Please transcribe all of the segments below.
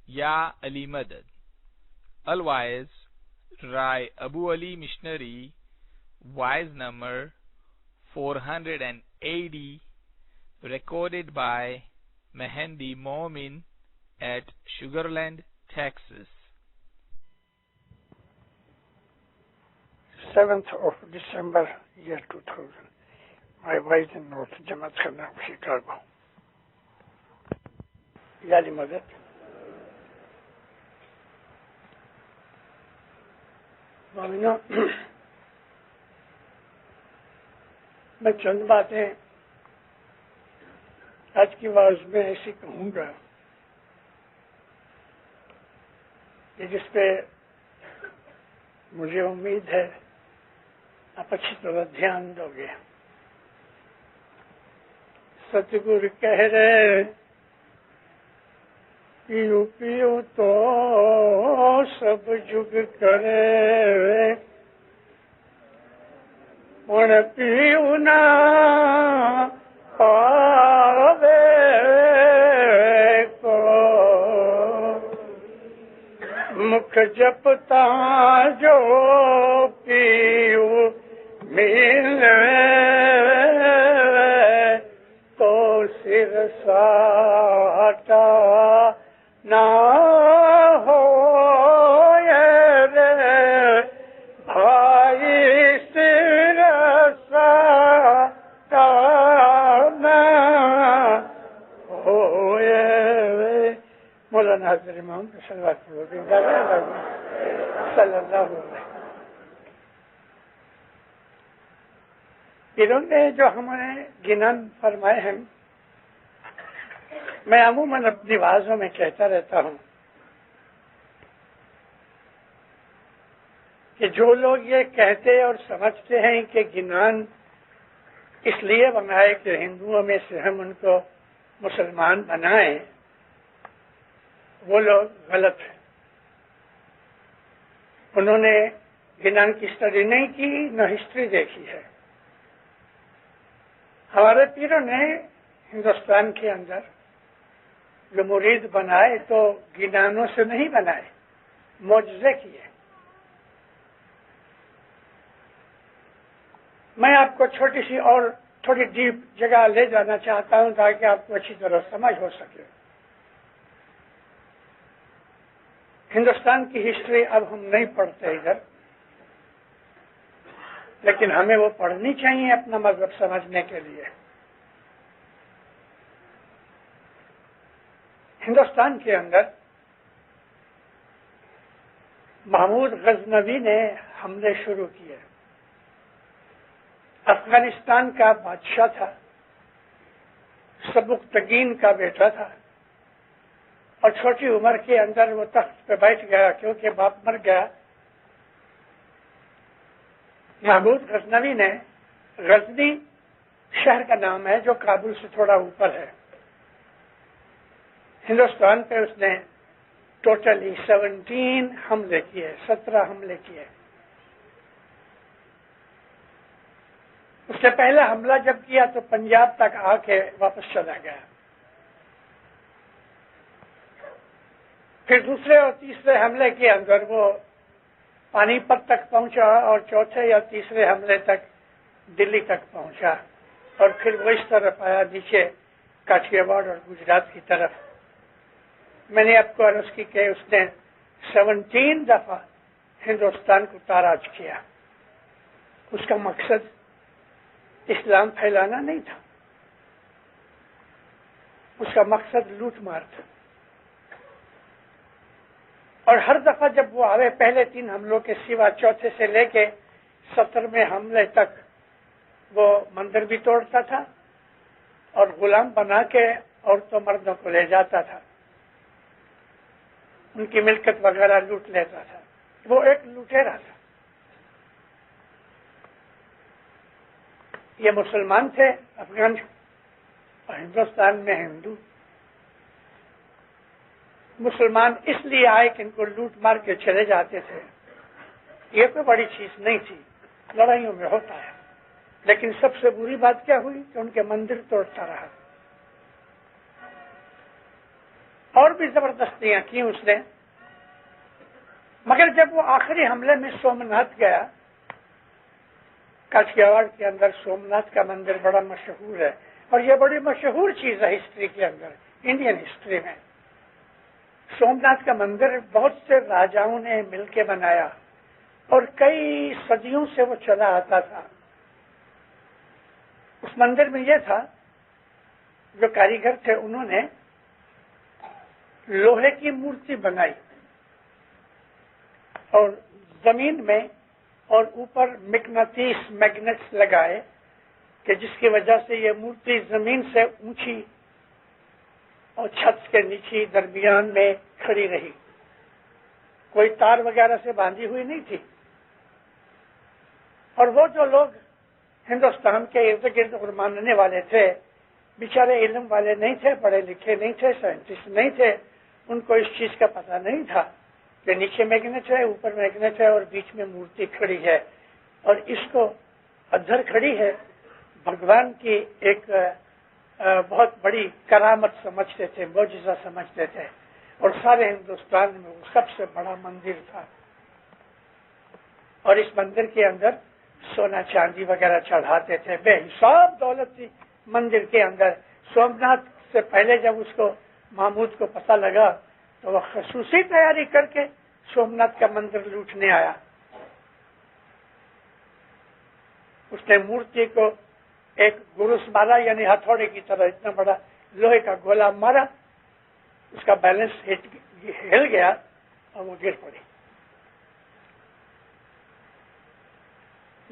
Ya Ali Madad. Otherwise, Rai Abu Ali Missionary, Wise number 480, recorded by Mehendi Momin at Sugarland, Texas. 7th of December, year 2000. My wife in North Jamaat Khana, Chicago. Ya Ali Madad. مومنوں، میں چند باتیں آج کی واعظ میں ایسی کہوں گا کہ جس پہ مجھے امید ہے آپ اچھی طرح دھیان دو گے۔ ستگور کہہ رہے پیو پیو تو سب جگ کرے، ہن پیو نہ پاوے کو، مکھ جپتا جو پیو ملے تو سر ساٹا نہ ہو رے بھائی، سر ساٹا نہ ہو رے۔ مولانا حضرت محمد صلی اللہ علیہ وسلم۔ پیروں نے جو ہمیں گنن فرمائے ہیں، میں عموماً اپنی وعظوں میں کہتا رہتا ہوں کہ جو لوگ یہ کہتے اور سمجھتے ہیں کہ گنان اس لیے بنائے کہ ہندوؤں میں سے ہم ان کو مسلمان بنائیں، وہ لوگ غلط ہیں۔ انہوں نے گنان کی اسٹڈی نہیں کی، نہ ہسٹری دیکھی ہے۔ ہمارے پیروں نے ہندوستان کے اندر جو مرید بنائے تو گنانوں سے نہیں بنائے، معجزے کیے۔ میں آپ کو چھوٹی سی اور تھوڑی ڈیپ جگہ لے جانا چاہتا ہوں تاکہ آپ کو اچھی طرح سمجھ ہو سکے۔ ہندوستان کی ہسٹری اب ہم نہیں پڑھتے ادھر، لیکن ہمیں وہ پڑھنی چاہیے اپنا مذہب سمجھنے کے لیے۔ ہندوستان کے اندر محمود غزنوی نے حملے شروع کیے۔ افغانستان کا بادشاہ تھا، سبکتگین کا بیٹا تھا، اور چھوٹی عمر کے اندر وہ تخت پہ بیٹھ گیا کیونکہ باپ مر گیا۔ محمود غزنوی نے، غزنی شہر کا نام ہے جو کابل سے تھوڑا اوپر ہے، ہندوستان پہ اس نے ٹوٹلی 17 حملے کیے، 17 حملے کیے۔ اس سے پہلا حملہ جب کیا تو پنجاب تک آ کے واپس چلا گیا۔ پھر دوسرے اور تیسرے حملے کے اندر وہ پانی پت تک پہنچا اور چوتھے یا تیسرے حملے تک دلی تک پہنچا، اور پھر وہ اس طرف آیا نیچے کاٹھیا واڑ اور گجرات کی طرف۔ میں نے آپ کو عرض کی کہ اس نے 17 دفعہ ہندوستان کو تاراج کیا۔ اس کا مقصد اسلام پھیلانا نہیں تھا، اس کا مقصد لوٹ مار تھا۔ اور ہر دفعہ جب وہ آئے، پہلے 3 حملوں کے سوا چوتھے سے لے کے 17ویں حملے تک وہ مندر بھی توڑتا تھا اور غلام بنا کے عورتوں مردوں کو لے جاتا تھا، ان کی ملکت وغیرہ لوٹ لیتا تھا۔ وہ ایک لوٹیرا تھا۔ یہ مسلمان تھے افغان، اور ہندوستان میں ہندو۔ مسلمان اس لیے آئے کہ ان کو لوٹ مار کے چلے جاتے تھے، یہ کوئی بڑی چیز نہیں تھی، لڑائیوں میں ہوتا ہے۔ لیکن سب سے بری بات کیا ہوئی کہ ان کے مندر توڑتا رہا۔ اور بھی زبردستیاں کی اس نے، مگر جب وہ آخری حملے میں سومناتھ گیا، کاٹھیاواڑ کے اندر سومناتھ کا مندر بڑا مشہور ہے، اور یہ بڑی مشہور چیز ہے ہسٹری کے اندر، انڈین ہسٹری میں۔ سومناتھ کا مندر بہت سے راجاؤں نے مل کے بنایا اور کئی صدیوں سے وہ چلا آتا تھا۔ اس مندر میں یہ تھا، جو کاریگر تھے انہوں نے لوہے کی مورتی بنائی اور زمین میں اور اوپر مقناطیس میگنیٹس لگائے کہ جس کی وجہ سے یہ مورتی زمین سے اونچی اور چھت کے نیچے درمیان میں کھڑی رہی، کوئی تار وغیرہ سے باندھی ہوئی نہیں تھی۔ اور وہ جو لوگ ہندوستان کے ارد گرد اور ماننے والے تھے، بیچارے علم والے نہیں تھے، پڑھے لکھے نہیں تھے، سائنٹسٹ نہیں تھے، ان کو اس چیز کا پتہ نہیں تھا کہ نیچے میگنیٹ ہے، اوپر میگنیٹ ہے اور بیچ میں مورتی کھڑی ہے، اور اس کو ادھر کھڑی ہے بھگوان کی ایک بہت بڑی کرامت سمجھتے تھے، معجزہ سمجھتے تھے، اور سارے ہندوستان میں وہ سب سے بڑا مندر تھا۔ اور اس مندر کے اندر سونا چاندی وغیرہ چڑھاتے تھے، بے حساب دولت تھی مندر کے اندر۔ سومناتھ سے پہلے جب اس کو محمود کو پتہ لگا تو وہ خصوصی تیاری کر کے سومناتھ کا مندر لوٹنے آیا۔ اس نے مورتی کو ایک گرس مارا، یعنی ہتھوڑے کی طرح اتنا بڑا لوہے کا گولا مارا، اس کا بیلنس ہل گیا اور وہ گر پڑی۔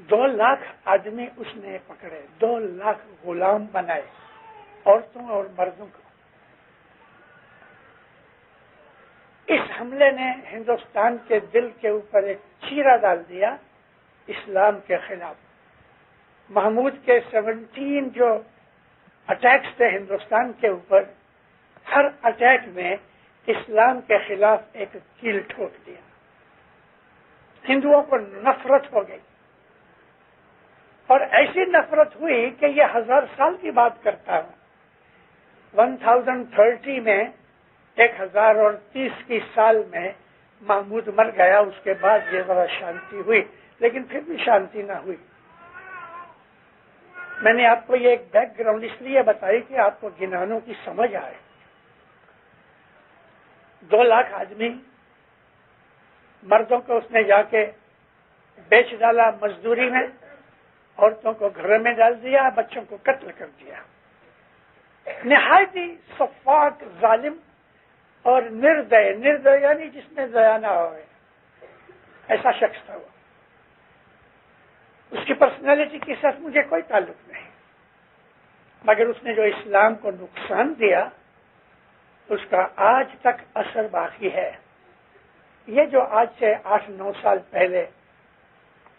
2 لاکھ آدمی اس نے پکڑے، 2 لاکھ غلام بنائے، عورتوں اور مردوں کو۔ اس حملے نے ہندوستان کے دل کے اوپر ایک چیرا ڈال دیا اسلام کے خلاف۔ محمود کے 17 جو اٹیکس تھے ہندوستان کے اوپر، ہر اٹیک میں اسلام کے خلاف ایک کیل ٹھوک دیا۔ ہندوؤں کو نفرت ہو گئی، اور ایسی نفرت ہوئی کہ یہ 1000 سال کی بات کرتا ہوں۔ 1030 میں 1030 کی سال میں محمود مر گیا، اس کے بعد یہ ذرا شانتی ہوئی، لیکن پھر بھی شانتی نہ ہوئی۔ میں نے آپ کو یہ ایک بیک گراؤنڈ اس لیے بتائی کہ آپ کو گنانوں کی سمجھ آئے۔ 2 لاکھ آدمی، مردوں کو اس نے جا کے بیچ ڈالا مزدوری میں، عورتوں کو گھر میں ڈال دیا، بچوں کو قتل کر دیا۔ نہایت ہی سفاک، ظالم اور نردے یعنی جس میں دیا نہ ہوئے، ایسا شخص تھا وہ۔ اس کی پرسنالٹی کے ساتھ مجھے کوئی تعلق نہیں، مگر اس نے جو اسلام کو نقصان دیا اس کا آج تک اثر باقی ہے۔ یہ جو آج سے 8-9 سال پہلے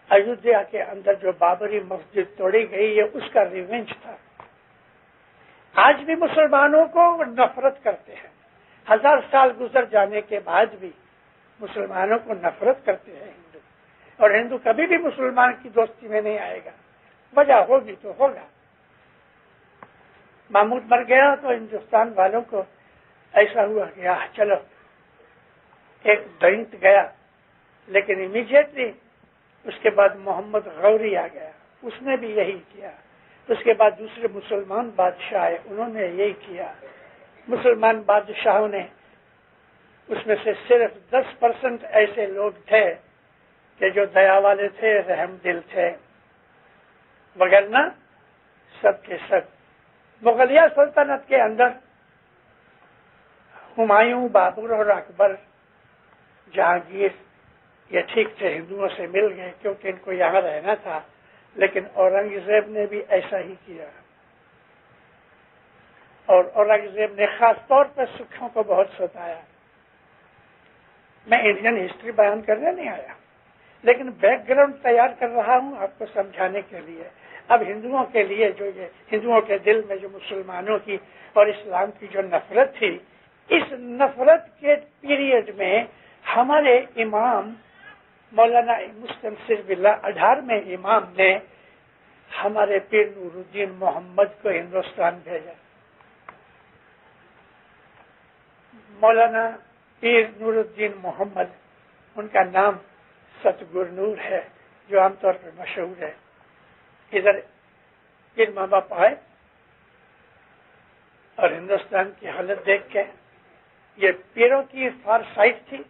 ایودھیا کے اندر جو بابری مسجد توڑی گئی، یہ اس کا ریونج تھا۔ آج بھی مسلمانوں کو نفرت کرتے ہیں، 1000 سال گزر جانے کے بعد بھی مسلمانوں کو نفرت کرتے ہیں ہندو، اور ہندو کبھی بھی مسلمان کی دوستی میں نہیں آئے گا، وجہ ہوگی تو ہوگا۔ محمود مر گیا تو ہندوستان والوں کو ایسا ہوا کہ چلو ایک دینت گیا، لیکن امیڈیٹلی اس کے بعد محمد غوری آ گیا، اس نے بھی یہی کیا۔ اس کے بعد دوسرے مسلمان بادشاہ آئے، انہوں نے یہی کیا۔ مسلمان بادشاہوں نے اس میں سے صرف 10% ایسے لوگ تھے کہ جو دیا والے تھے، رحم دل تھے، وگرنہ سب کے سب۔ مغلیہ سلطنت کے اندر ہمایوں، بابر اور اکبر، جہانگیر یہ ٹھیک تھے، ہندوؤں سے مل گئے کیونکہ ان کو یہاں رہنا تھا، لیکن اورنگزیب نے بھی ایسا ہی کیا، اور اورنگزیب نے خاص طور پر سکھوں کو بہت ستایا۔ میں انڈین ہسٹری بیان کرنے نہیں آیا، لیکن بیک گراؤنڈ تیار کر رہا ہوں آپ کو سمجھانے کے لیے۔ اب ہندوؤں کے لیے جو یہ ہندوؤں کے دل میں جو مسلمانوں کی اور اسلام کی جو نفرت تھی، اس نفرت کے پیریڈ میں ہمارے امام مولانا مستنصر باللہ 18ویں امام نے ہمارے پیر نور الدین محمد کو ہندوستان بھیجا۔ مولانا پیر نور الدین محمد، ان کا نام ستگر نور ہے جو عام طور پر مشہور ہے. ادھر پیر ماں باپ آئے اور ہندوستان کی حالت دیکھ کے یہ پیروں کی فار سائٹ تھی،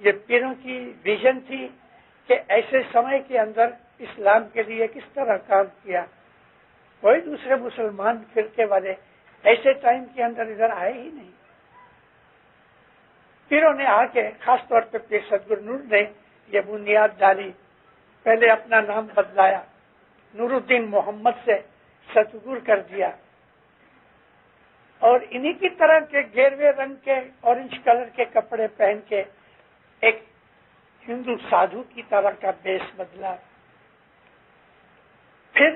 یہ پیروں کی ویژن تھی کہ ایسے سمے کے اندر اسلام کے لیے کس طرح کام کیا. کوئی دوسرے مسلمان فرقے والے ایسے ٹائم کے اندر ادھر آئے ہی نہیں. پیروں نے آ کے خاص طور پہ پیر ستگر نور نے یہ بنیاد ڈالی. پہلے اپنا نام بدلایا، نور الدین محمد سے ستگر کر دیا، اور انہی کی طرح کے گیروے رنگ کے اورنج کلر کے کپڑے پہن کے ایک ہندو سادھو کی طرح کا بیس بدلا. پھر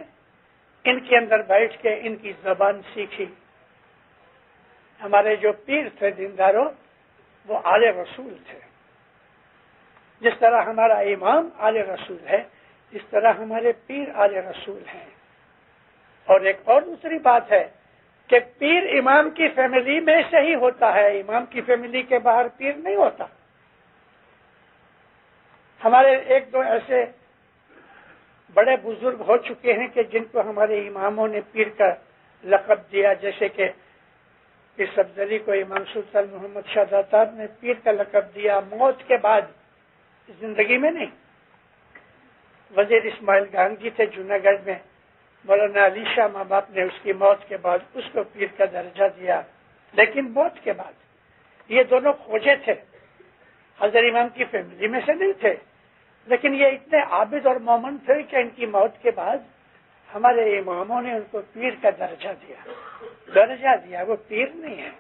ان کے اندر بیٹھ کے ان کی زبان سیکھی. ہمارے جو پیر تھے دینداروں، وہ آل رسول تھے. جس طرح ہمارا امام آل رسول ہے، اس طرح ہمارے پیر آل رسول ہیں. اور ایک اور دوسری بات ہے کہ پیر امام کی فیملی میں سے ہی ہوتا ہے، امام کی فیملی کے باہر پیر نہیں ہوتا. ہمارے ایک دو ایسے بڑے بزرگ ہو چکے ہیں کہ جن کو ہمارے اماموں نے پیر کا لقب دیا، جیسے کہ پیر سبزلی کو امام سلطان محمد شاہ داتار نے پیر کا لقب دیا موت کے بعد، زندگی میں نہیں. وزیر اسماعیل گانگی تھے جوناگڑھ میں، مولانا علی شاہ ماں باپ نے اس کی موت کے بعد اس کو پیر کا درجہ دیا، لیکن موت کے بعد. یہ دونوں کھوجے تھے، حضرت امام کی فیملی میں سے نہیں تھے، لیکن یہ اتنے عابد اور مومن تھے کہ ان کی موت کے بعد ہمارے اماموں نے ان کو پیر کا درجہ دیا. وہ پیر نہیں ہے.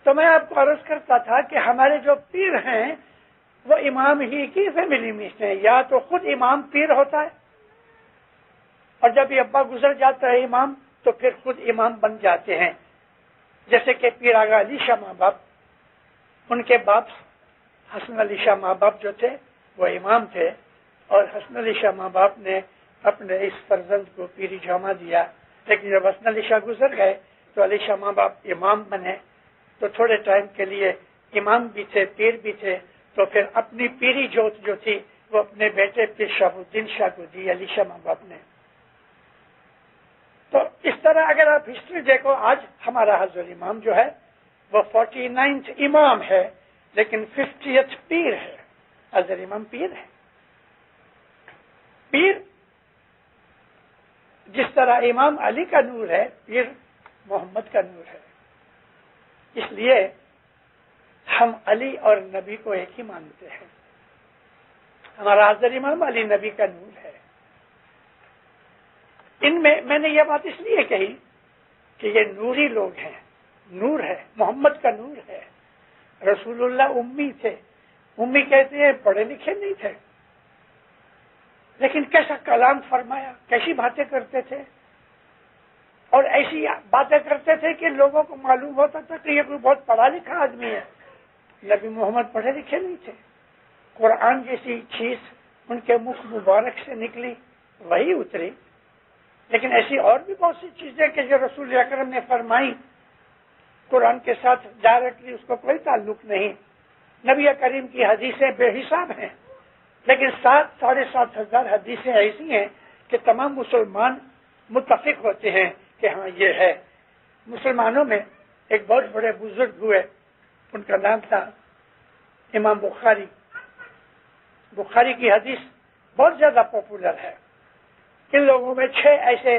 تو میں آپ کو عرض کرتا تھا کہ ہمارے جو پیر ہیں وہ امام ہی کی فیملی میں سے، یا تو خود امام پیر ہوتا ہے، اور جب یہ ابا گزر جاتا ہے امام تو پھر خود امام بن جاتے ہیں. جیسے کہ پیر آغا علی شاہ ماں باپ، ان کے باپ حسن علی شاہ ماں باپ جو تھے وہ امام تھے، اور حسن علی شاہ ماں باپ نے اپنے اس فرزند کو پیری جامہ دیا. لیکن جب حسن علی شاہ گزر گئے تو علی شاہ ماں باپ امام بنے. تو تھوڑے ٹائم کے لیے امام بھی تھے، پیر بھی تھے، تو پھر اپنی پیری جوت جو تھی وہ اپنے بیٹے پیر شاہ الدین شاہ کو دی علی شاہ ماں باپ نے. تو اس طرح اگر آپ ہسٹری دیکھو، آج ہمارا حضرت امام جو ہے وہ 49th امام ہے، لیکن 50th پیر ہے. حضرت امام پیر ہے. پیر جس طرح امام علی کا نور ہے، پیر محمد کا نور ہے. اس لیے ہم علی اور نبی کو ایک ہی مانتے ہیں. ہمارا حضرت امام علی نبی کا نور ہے. ان میں نے یہ بات اس لیے کہی کہ یہ نوری لوگ ہیں. نور ہے، محمد کا نور ہے. رسول اللہ امی تھے. امی کہتے ہیں پڑھے لکھے نہیں تھے، لیکن کیسا کلام فرمایا، کیسی باتیں کرتے تھے، اور ایسی باتیں کرتے تھے کہ لوگوں کو معلوم ہوتا تھا کہ یہ کوئی بہت پڑھا لکھا آدمی ہے. نبی محمد پڑھے لکھے نہیں تھے. قرآن جیسی چیز ان کے منہ مبارک سے نکلی، وہی اتری. لیکن ایسی اور بھی بہت سی چیزیں کہ جو رسول اکرم نے فرمائی، قرآن کے ساتھ ڈائریکٹلی اس کو کوئی تعلق نہیں. نبی کریم کی حدیثیں بے حساب ہیں، لیکن 7,500 حدیثیں ایسی ہیں کہ تمام مسلمان متفق ہوتے ہیں کہ ہاں یہ ہے. مسلمانوں میں ایک بہت بڑے بزرگ ہوئے، ان کا نام تھا امام بخاری. بخاری کی حدیث بہت زیادہ پاپولر ہے. ان لوگوں میں 6 ایسے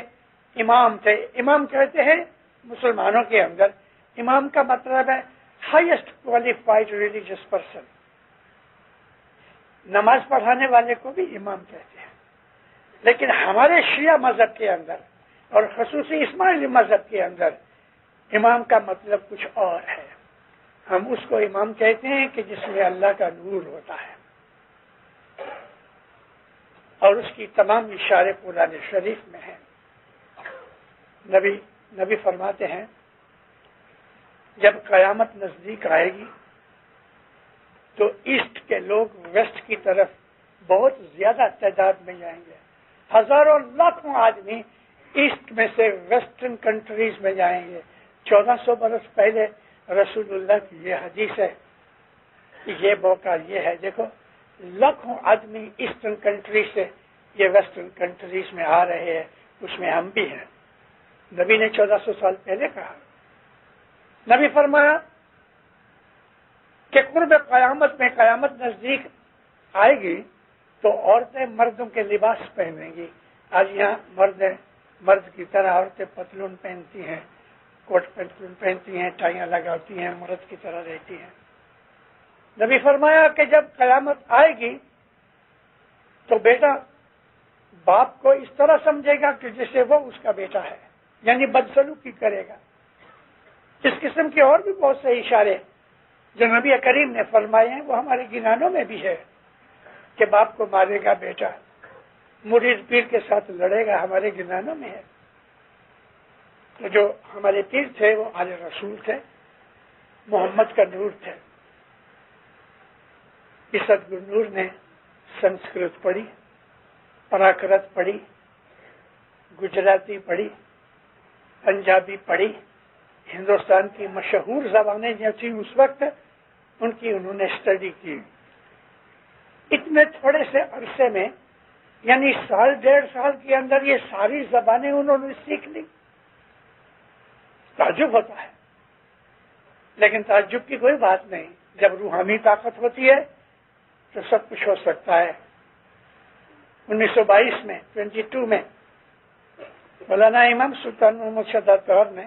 امام تھے. امام کہتے ہیں مسلمانوں کے اندر، امام کا مطلب ہے ہائیسٹ کوالیفائڈ ریلیجیس پرسن. نماز پڑھانے والے کو بھی امام کہتے ہیں. لیکن ہمارے شیعہ مذہب کے اندر اور خصوصی اسماعیلی مذہب کے اندر امام کا مطلب کچھ اور ہے. ہم اس کو امام کہتے ہیں کہ جس میں اللہ کا نور ہوتا ہے، اور اس کی تمام اشارے قرآن شریف میں ہیں. نبی فرماتے ہیں جب قیامت نزدیک آئے گی تو ایسٹ کے لوگ ویسٹ کی طرف بہت زیادہ تعداد میں جائیں گے. ہزاروں لاکھوں آدمی ایسٹ میں سے ویسٹرن کنٹریز میں جائیں گے. 1400 برس پہلے رسول اللہ کی یہ حدیث ہے، یہ موقع یہ ہے. دیکھو لاکھوں آدمی ایسٹرن کنٹری سے یہ ویسٹرن کنٹریز میں آ رہے ہیں، اس میں ہم بھی ہیں. نبی نے 1400 سال پہلے کہا. نبی فرمایا کہ قرب قیامت میں، قیامت نزدیک آئے گی تو عورتیں مردوں کے لباس پہنیں گی. آج یہاں مرد کی طرح عورتیں پتلون پہنتی ہیں، کوٹ پتلون پہنتی ہیں، ٹائیاں لگاتی ہیں، مرد کی طرح رہتی ہیں. نبی فرمایا کہ جب قیامت آئے گی تو بیٹا باپ کو اس طرح سمجھے گا کہ جسے وہ اس کا بیٹا ہے، یعنی بدسلوکی کرے گا. اس قسم کے اور بھی بہت سے اشارے جو نبی کریم نے فرمائے ہیں وہ ہمارے گنانوں میں بھی ہے کہ باپ کو مارے گا بیٹا، مرید پیر کے ساتھ لڑے گا، ہمارے گنانوں میں ہے. تو جو ہمارے پیر تھے وہ آل رسول تھے، محمد کا نور تھے. اسد گرنور نے سنسکرت پڑھی، پراکرت پڑھی، گجراتی پڑھی، پنجابی پڑھی. ہندوستان کی مشہور زبانیں جو تھیں اس وقت ان کی انہوں نے اسٹڈی کی. اتنے تھوڑے سے عرصے میں، یعنی سال ڈیڑھ سال کے اندر یہ ساری زبانیں انہوں نے سیکھ لی. تعجب ہوتا ہے، لیکن تعجب کی کوئی بات نہیں. جب روحانی طاقت ہوتی ہے تو سب کچھ ہو سکتا ہے. 1922 میں 22 میں مولانا امام سلطان محمد شہزاد طاہر نے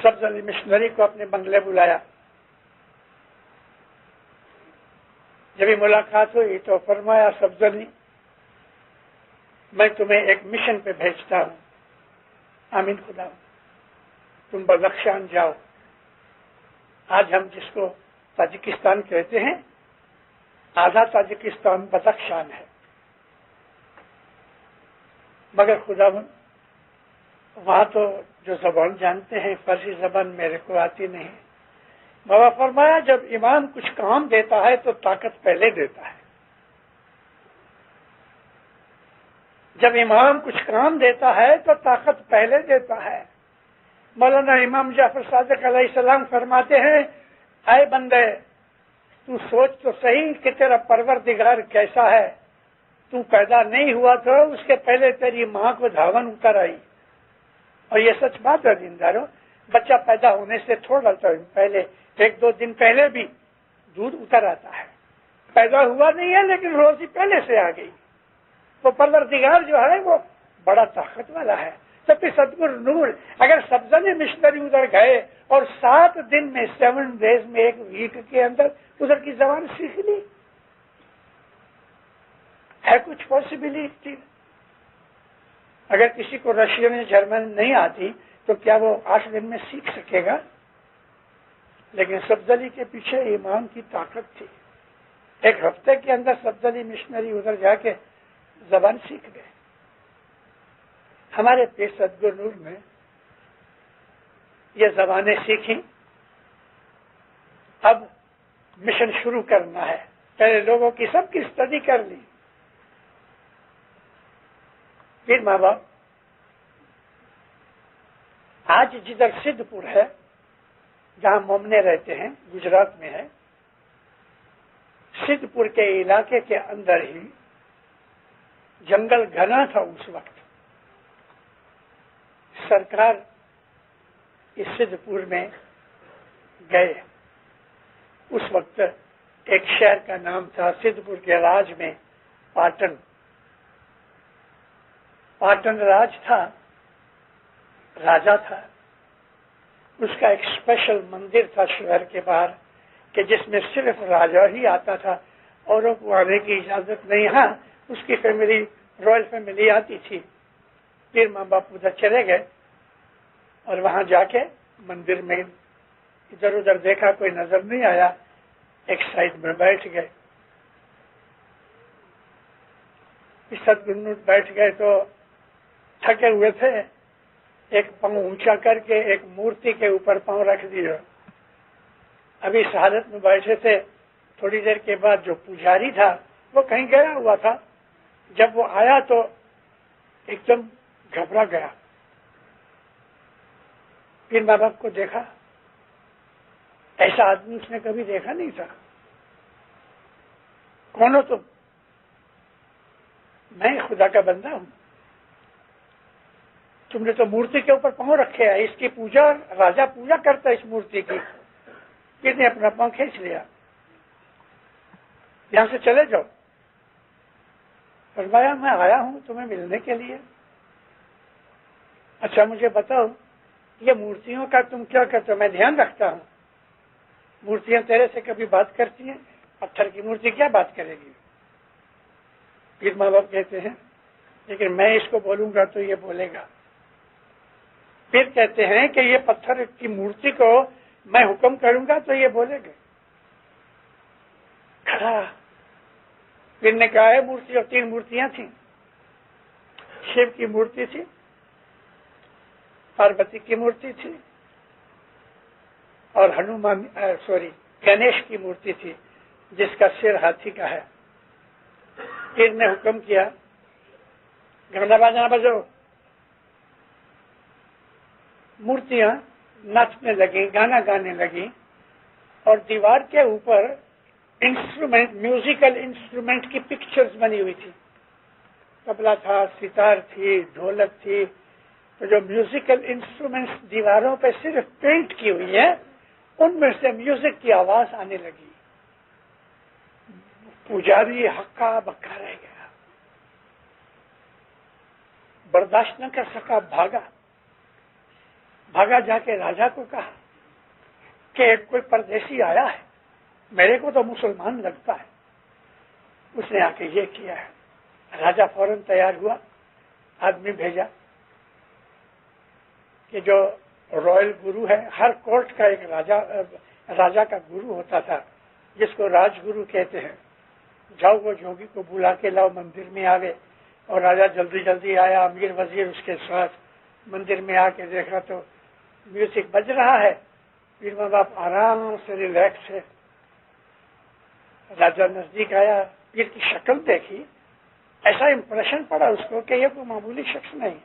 سبز علی مشنری کو اپنے بنگلے بلایا. جب ملاقات ہوئی تو فرمایا سبز علی، میں تمہیں ایک مشن پہ بھیجتا ہوں. آمین خدا. تم بدخشان جاؤ. آج ہم جس کو تاجکستان کہتے ہیں، آدھا تاجکستان بدخشان ہے. مگر خدا وہاں تو جو زبان جانتے ہیں فارسی زبان میرے کو آتی نہیں. بابا فرمایا جب امام کچھ کام دیتا ہے تو طاقت پہلے دیتا ہے. جب امام کچھ کام دیتا ہے تو طاقت پہلے دیتا ہے. مولانا امام جعفر صادق علیہ السلام فرماتے ہیں، اے بندے تو سوچ تو صحیح کہ تیرا پروردگار کیسا ہے. تو پیدا نہیں ہوا تو اس کے پہلے تیری ماں کو دھاون اتر آئی. اور یہ سچ بات ہے دینداروں، بچہ پیدا ہونے سے تھوڑا پہلے، 1-2 دن پہلے بھی دودھ اتر آتا ہے. پیدا ہوا نہیں ہے لیکن روزی پہلے سے آ گئی. تو پروردگار جو ہے وہ بڑا طاقت والا ہے. تو پھر صدگر نور اگر سبزن مشنری ادھر گئے اور 7 دن میں 7 days میں، 1 ویک کے اندر ادھر کی زبان سیکھ لی، ہے کچھ پاسبلٹی. اگر کسی کو رشین یا جرمن نہیں آتی تو کیا وہ 8 دن میں سیکھ سکے گا؟ لیکن سبز علی کے پیچھے ایمان کی طاقت تھی. 1 ہفتے کے اندر سبز علی مشنری ادھر جا کے زبان سیکھ گئے. ہمارے پیر صدگر نور میں یہ زبانیں سیکھیں. اب مشن شروع کرنا ہے. پہلے لوگوں کی سب کی اسٹڈی کر لی. پھر ماں باپ آج جدھر سدھ پور ہے، جہاں مومنے رہتے ہیں، گجرات میں ہے، سدھ پور کے علاقے کے اندر ہی جنگل گھنا تھا. اس وقت سرکار اس سدھ پور میں گئے. اس وقت ایک شہر کا نام تھا سدھ پور کے راج میں پاٹن. پاٹن راج تھا، راجا تھا. اس کا ایک اسپیشل مندر تھا شہر کے باہر کہ جس میں صرف راجا ہی آتا تھا، اوروں کو آنے کی اجازت نہیں. ہاں اس کی فیملی، رائل فیملی آتی تھی. پھر ماں باپ ادھر چلے گئے اور وہاں جا کے مندر میں ادھر ادھر دیکھا، کوئی نظر نہیں آیا. ایک سائڈ میں بیٹھ گئے. بیٹھ گئے تو تھکے ہوئے تھے. ایک پاؤں اونچا کر کے ایک مورتی کے اوپر پاؤں رکھ دیا. ابھی اس حالت میں بیٹھے تھے. تھوڑی دیر کے بعد جو پجاری تھا وہ کہیں گیا ہوا تھا. جب وہ آیا تو ایک دم گھبرا گیا. پھر ماں باپ کو دیکھا، ایسا آدمی اس نے کبھی دیکھا نہیں تھا. کون ہو تم؟ میں خدا کا بندہ ہوں. تم نے تو مورتی کے اوپر پاؤں رکھے ہیں، اس کی پوجا، راجا پوجا کرتا ہے اس مورتی کی. پھر نے اپنا پاؤں کھینچ لیا، یہاں سے چلے جاؤ. فرمایا میں آیا ہوں تمہیں ملنے کے لیے. اچھا مجھے بتاؤ یہ مورتیوں کا تم کیا کرتے ہو؟ میں دھیان رکھتا ہوں. مورتیاں تیرے سے کبھی بات کرتی ہیں؟ پتھر کی مورتی کیا بات کرے گی؟ پھر ماں باپ کہتے ہیں لیکن میں اس کو بولوں گا تو یہ بولے گا. پھر کہتے ہیں کہ یہ پتھر کی مورتی کو میں حکم کروں گا تو یہ بولے گا. کھڑا. پھر نے کہا ہے مورتی، اور 3 مورتیاں تھیں. شیو کی مورتی تھی، پاروتی کی مورتی تھی، اور گنیش کی مورتی تھی جس کا سر ہاتھی کا ہے. پھر نے حکم کیا گانا بجانا بجو. مورتیاں ناچنے لگی، گانا گانے لگی، اور دیوار کے اوپر انسٹرومنٹ، میوزیکل انسٹرومنٹ کی پکچرز بنی ہوئی تھی. طبلہ تھا، ستار تھی، ڈھولک تھی. تو جو میوزیکل انسٹرومنٹس دیواروں پہ صرف پینٹ کی ہوئی ہیں ان میں سے میوزک کی آواز آنے لگی. پجاری ہکا بکا رہ گیا، برداشت نہ کر سکا، بھاگا جا کے راجا کو کہا کہ کوئی پردیسی آیا ہے، میرے کو تو مسلمان لگتا ہے. اس نے آ کے یہ کیا ہے. راجا فوراً تیار ہوا، آدمی بھیجا کہ جو رائل گرو ہے، ہر کورٹ کا ایک راجا کا گرو ہوتا تھا جس کو راج گرو کہتے ہیں. جاؤ وہ جوگی کو بلا کے لاؤ، مندر میں آوے. اور راجا جلدی جلدی آیا، امیر وزیر اس کے ساتھ. مندر میں آ کے دیکھا تو میوزک بج رہا ہے. پھر ماں باپ آرام سے ریلیکس ہے. راجا نزدیک آیا، پیر کی شکل دیکھی، ایسا امپریشن پڑا اس کو کہ یہ کوئی معمولی شخص نہیں.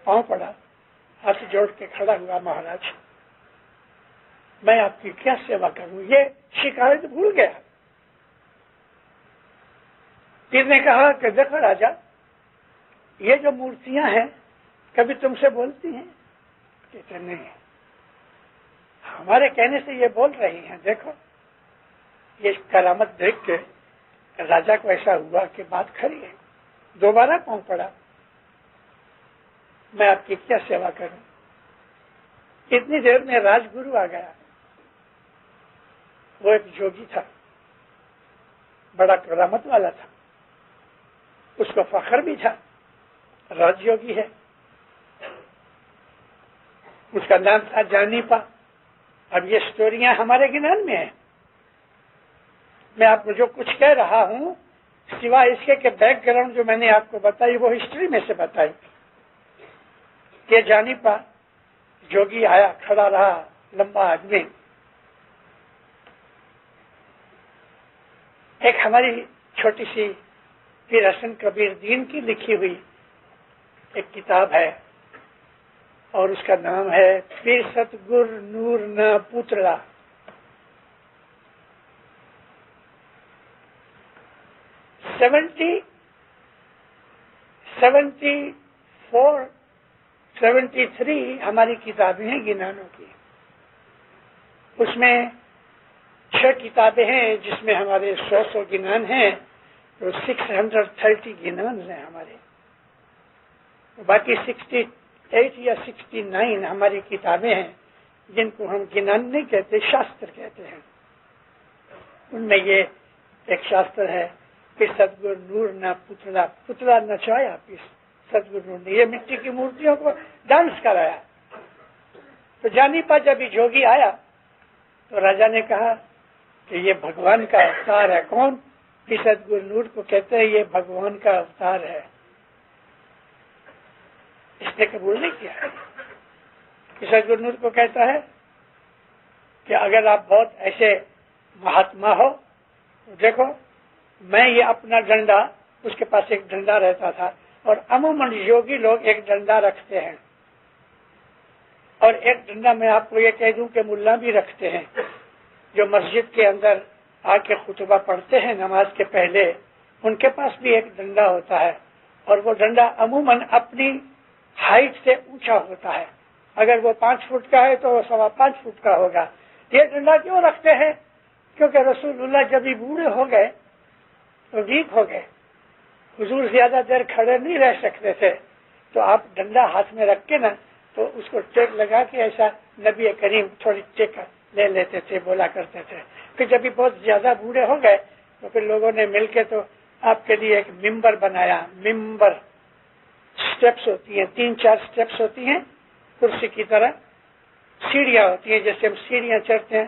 پاؤں پڑا، ہاتھ جوڑ کے کھڑا ہوا. مہاراج میں آپ کی کیا سیوا کروں؟ یہ شکایت بھول گیا. پیر نے کہا کہ دیکھو راجا، یہ جو مورتیاں ہیں کبھی تم سے بولتی ہیں؟ کہتے نہیں، ہمارے کہنے سے یہ بول رہی ہیں. دیکھو یہ کرامت دیکھ کے راجا کو ایسا ہوا کہ بات کھری ہے. دوبارہ پاؤں پڑا، میں آپ کی کیا سیوا کروں؟ اتنی دیر میں راج گرو آ گیا. وہ ایک جوگی تھا، بڑا کرامت والا تھا، اس کو فخر بھی تھا، راج یوگی ہے. اس کا نام تھا جانیپا. اب یہ سٹوریاں ہمارے گنان میں ہیں. میں آپ کو جو کچھ کہہ رہا ہوں سوائے اس کے کہ بیک گراؤنڈ جو میں نے آپ کو بتائی وہ ہسٹری میں سے بتائی. یہ جانیپا جوگی آیا، کھڑا رہا، لمبا آدمی. ایک ہماری چھوٹی سی پیر حسن کبیر دین کی لکھی ہوئی ایک کتاب ہے اور اس کا نام ہے پیر ستگر نور نہ پوتلا. سیونٹی تھری ہماری کتابیں ہیں گنانوں کی. اس میں 6 کتابیں ہیں جس میں ہمارے 100 گنان ہیں، تو 630 گنان ہیں ہمارے. باقی 68 یا 69 ہماری کتابیں ہیں جن کو ہم گنان نہیں کہتے، شاستر کہتے ہیں. ان میں یہ ایک شاستر ہے کہ ستگر نور نہ پتلا. پتلا نچایا ستگر نور نے، یہ مٹی کی مورتیوں کو ڈانس کرایا. تو جانیپا جب یہ جوگی آیا تو راجا نے کہا کہ یہ بھگوان کا اوتار ہے. کون؟ کہ ستگر نور کو کہتے ہیں یہ بھگوان کا اوتار ہے. اس نے قبول نہیں کیا. کہ ستگر نور کو کہتا ہے کہ اگر آپ بہت ایسے مہاتما ہو تو دیکھو میں یہ اپنا ڈنڈا، اس کے پاس ایک ڈنڈا رہتا تھا اور عموماً یوگی لوگ ایک ڈنڈا رکھتے ہیں اور ایک ڈنڈا میں آپ کو یہ کہہ دوں کہ ملا بھی رکھتے ہیں جو مسجد کے اندر آ کے خطبہ پڑھتے ہیں نماز کے پہلے، ان کے پاس بھی ایک ڈنڈا ہوتا ہے، اور وہ ڈنڈا عموماً اپنی ہائٹ سے اونچا ہوتا ہے۔ اگر وہ 5 فٹ کا ہے تو وہ 5.25 فٹ کا ہوگا۔ یہ ڈنڈا کیوں رکھتے ہیں؟ کیونکہ رسول اللہ جب ہی بوڑھے ہو گئے تو ویک ہو گئے، حضور زیادہ دیر کھڑے نہیں رہ سکتے تھے، تو آپ ڈنڈا ہاتھ میں رکھ کے نا تو اس کو ٹیک لگا کے ایسا نبی کریم تھوڑی ٹیک لے لیتے تھے، بولا کرتے تھے۔ پھر جب بہت زیادہ بوڑھے ہو گئے تو پھر لوگوں نے مل کے تو آپ کے لیے ایک ممبر بنایا۔ ممبر سٹیپس ہوتی ہیں، 3-4 سٹیپس ہوتی ہیں کرسی کی طرح، سیڑھیاں ہوتی ہیں جیسے ہم سیڑھیاں چڑھتے ہیں،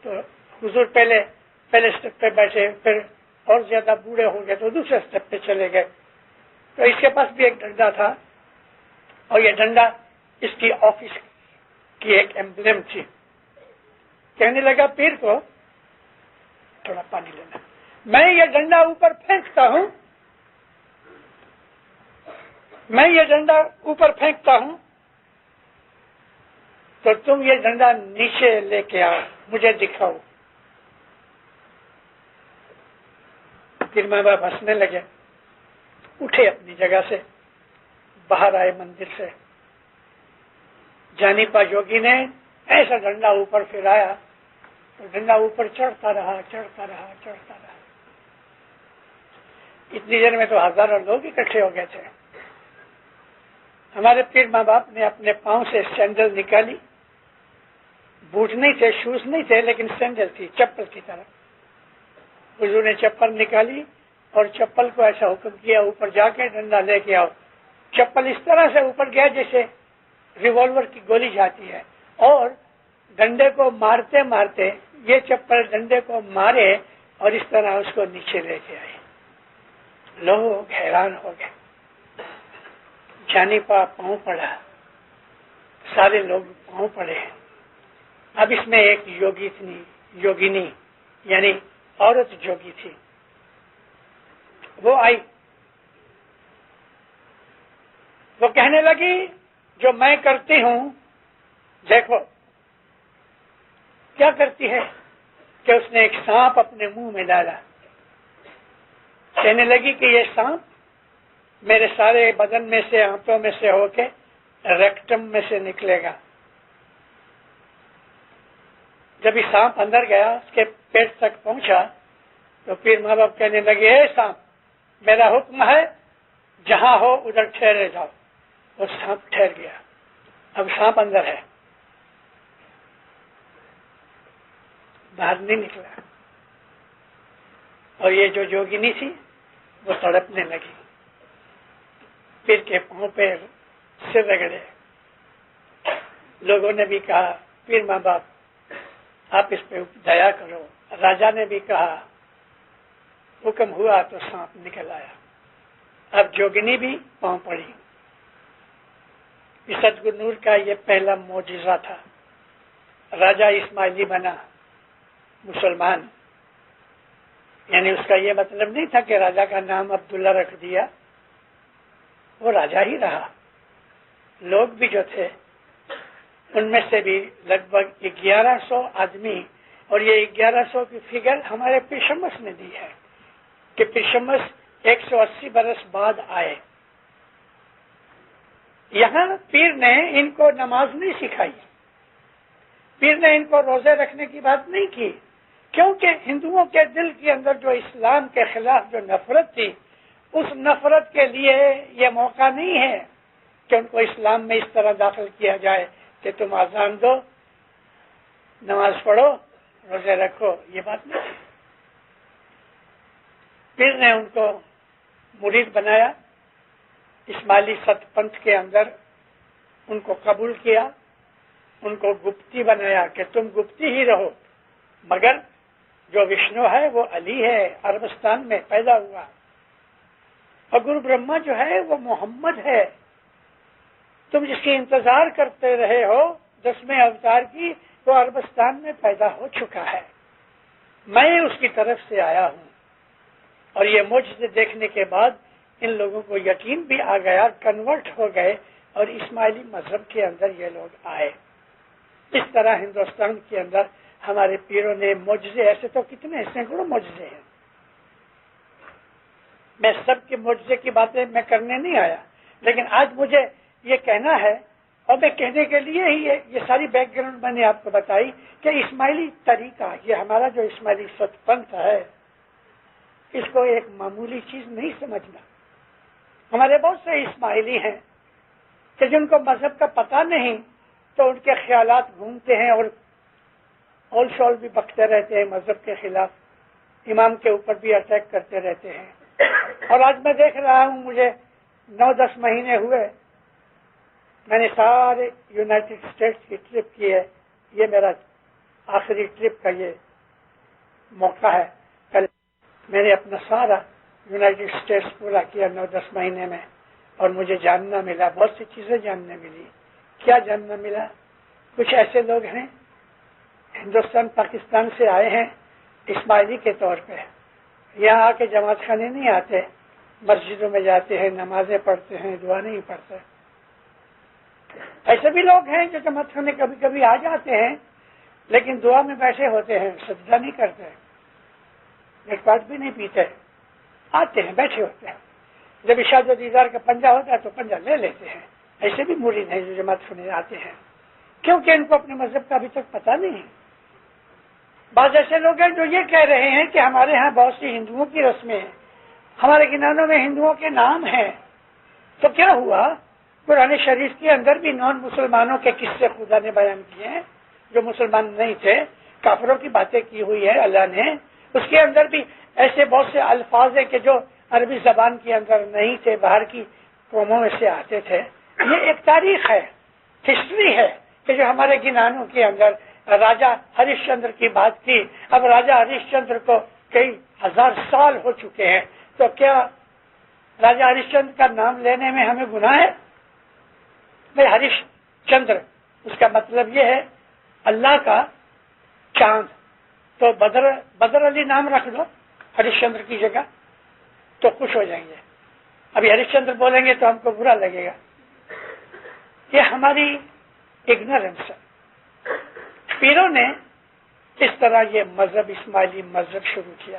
تو حضور پہلے سٹیپ پہ بیٹھے، پھر اور زیادہ بوڑھے ہو گئے تو دوسرے سٹیپ پہ چلے گئے۔ تو اس کے پاس بھی ایک ڈنڈا تھا، اور یہ ڈنڈا اس کی آفس کی ایک ایمبلم تھی۔ کہنے لگا پیر کو، تھوڑا پانی لینا، میں یہ ڈنڈا اوپر پھینکتا ہوں، میں یہ ڈنڈا اوپر پھینکتا ہوں تو تم یہ ڈنڈا نیچے لے کے آؤ، مجھے دکھاؤ۔ پھر ماں باپ ہنسنے لگے، اٹھے اپنی جگہ سے، باہر آئے مندر سے۔ جانی پا یوگی نے ایسا ڈنڈا اوپر پھرایا تو ڈنڈا اوپر چڑھتا رہا، چڑھتا رہا، چڑھتا رہا۔ اتنی دیر میں تو ہزاروں لوگ اکٹھے ہو گئے تھے۔ ہمارے پیر ماں باپ نے اپنے پاؤں سے سینڈل نکالی، بوٹ نہیں تھے، شوز نہیں تھے، لیکن سینڈل تھی، چپل کی طرح۔ حضور نے چپل نکالی اور چپل کو ایسا حکم کیا اوپر جا کے ڈنڈا لے کے آؤ۔ چپل اس طرح سے اوپر گیا جیسے ریوالور کی گولی جاتی ہے، اور ڈنڈے کو مارتے مارتے یہ چپل ڈنڈے کو مارے اور اس طرح اس کو نیچے لے کے آئے۔ لوگ حیران ہو گئے۔ جانی پا پاؤں پڑا، سارے لوگ پاؤں پڑے۔ اب اس میں ایک یوگینی یعنی عورت جوگی تھی، وہ آئی، وہ کہنے لگی جو میں کرتی ہوں دیکھو۔ کیا کرتی ہے کہ اس نے ایک سانپ اپنے منہ میں ڈالا، کہنے لگی کہ یہ سانپ میرے سارے بدن میں سے، آنتوں میں سے ہو کے ریکٹم میں سے نکلے گا۔ جب یہ سانپ اندر گیا، اس کے پیٹ تک پہنچا، تو پھر ماں باپ کہنے لگے اے سانپ، میرا حکم ہے جہاں ہو ادھر ٹھہرے جاؤ۔ وہ سانپ ٹھہر گیا، اب سانپ اندر ہے، باہر نہیں نکلا۔ اور یہ جو جوگینی تھی وہ تڑپنے لگی، پیر کے پاؤں پہ سر رگڑے۔ لوگوں نے بھی کہا پیر ماں باپ آپ اس پہ دیا کرو۔ راجا نے بھی کہا، حکم ہوا تو سانپ نکل آیا۔ اب جوگینی بھی پاؤں پڑی۔ سدگرو نور کا یہ پہلا معجزہ تھا۔ راجا اسماعیلی بنا مسلمان، یعنی اس کا یہ مطلب نہیں تھا کہ راجا کا نام عبداللہ رکھ دیا، وہ راجا ہی رہا۔ لوگ بھی جو تھے ان میں سے بھی لگ بھگ 1100 آدمی، اور یہ 1100 کی فگر ہمارے پیر شمس نے دی ہے کہ پیر شمس 180 برس بعد آئے۔ یہاں پیر نے ان کو نماز نہیں سکھائی، پیر نے ان کو روزے رکھنے کی بات نہیں کی، کیونکہ ہندوؤں کے دل کے اندر جو اسلام کے خلاف جو نفرت تھی، اس نفرت کے لیے یہ موقع نہیں ہے کہ ان کو اسلام میں اس طرح داخل کیا جائے کہ تم اذان دو، نماز پڑھو، روزے رکھو، یہ بات نہیں۔ پیر نے ان کو مرید بنایا، اسماعیلی ست پنتھ کے اندر ان کو قبول کیا، ان کو گپتی بنایا کہ تم گپتی ہی رہو، مگر جو وشنو ہے وہ علی ہے، عربستان میں پیدا ہوا، اور گرو برہما جو ہے وہ محمد ہے، تم جس کی انتظار کرتے رہے ہو 10ویں اوتار کی، وہ عربستان میں پیدا ہو چکا ہے، میں اس کی طرف سے آیا ہوں۔ اور یہ معجزے دیکھنے کے بعد ان لوگوں کو یقین بھی آ گیا، کنورٹ ہو گئے، اور اسماعیلی مذہب کے اندر یہ لوگ آئے۔ اس طرح ہندوستان کے اندر ہمارے پیروں نے معجزے، ایسے تو کتنے سینکڑوں معجزے ہیں. میں سب کے معجزے کی باتیں میں کرنے نہیں آیا، لیکن آج مجھے یہ کہنا ہے، اور میں کہنے کے لیے ہی یہ ساری بیک گراؤنڈ میں نے آپ کو بتائی کہ اسماعیلی طریقہ، یہ ہمارا جو اسماعیلی ست پنتھ ہے، اس کو ایک معمولی چیز نہیں سمجھنا. ہمارے بہت سے اسماعیلی ہیں کہ جن کو مذہب کا پتہ نہیں، تو ان کے خیالات گھومتے ہیں اور اول شول بھی بکتے رہتے ہیں مذہب کے خلاف، امام کے اوپر بھی اٹیک کرتے رہتے ہیں. اور آج میں دیکھ رہا ہوں، مجھے 9-10 مہینے ہوئے، میں نے سارے یونائٹڈ اسٹیٹس کی ٹرپ کی ہے. یہ میرا آخری ٹرپ کا یہ موقع ہے. کل میں نے اپنا سارا یونائٹڈ اسٹیٹس پورا کیا 9-10 مہینے میں، اور مجھے جاننا ملا، بہت سی چیزیں جاننے ملی. کیا جاننا ملا؟ کچھ ایسے لوگ ہیں ہندوستان پاکستان سے آئے ہیں اسماعیلی کے طور پہ، یہاں آ کے جماعت خانے نہیں آتے، مسجدوں میں جاتے ہیں، نمازیں پڑھتے ہیں، دعا نہیں پڑھتے. ایسے بھی لوگ ہیں جو جماعت خانے کبھی کبھی آ جاتے ہیں، لیکن دعا میں بیٹھے ہوتے ہیں، سجدہ نہیں کرتے، ایک بات بھی نہیں پیتے، آتے ہیں بیٹھے ہوتے ہیں. جب ارشاد و دیدار کا پنجہ ہوتا ہے تو پنجہ لے لیتے ہیں. ایسے بھی مرید ہیں جو جماعت خانے آتے ہیں، کیونکہ ان کو اپنے مذہب کا ابھی تک پتہ نہیں. بعض ایسے لوگ ہیں جو یہ کہہ رہے ہیں کہ ہمارے ہاں بہت سی ہندوؤں کی رسمیں ہیں، ہمارے گنانوں میں ہندوؤں کے نام ہیں. تو کیا ہوا؟ قرآن شریف کے اندر بھی نان مسلمانوں کے قصے خدا نے بیان کیے ہیں، جو مسلمان نہیں تھے، کافروں کی باتیں کی ہوئی ہے اللہ نے. اس کے اندر بھی ایسے بہت سے الفاظ ہیں کہ جو عربی زبان کے اندر نہیں تھے، باہر کی قوموں میں سے آتے تھے. یہ ایک تاریخ ہے، ہسٹری ہے کہ جو ہمارے گنانوں کے اندر راجہ ہریش چندر کی بات کی. اب راجہ ہریش چندر کو کئی ہزار سال ہو چکے ہیں، تو کیا راجہ ہریش چندر کا نام لینے میں ہمیں گناہ ہے؟ بھائی ہریش چندر اس کا مطلب یہ ہے اللہ کا چاند، تو بدر علی نام رکھ دو ہریش چندر کی جگہ، تو خوش ہو جائیں گے. ابھی ہریش چندر بولیں گے تو ہم کو برا لگے گا. یہ ہماری اگنورنس ہے. پیروں نے اس طرح یہ مذہب، اسماعیلی مذہب شروع کیا.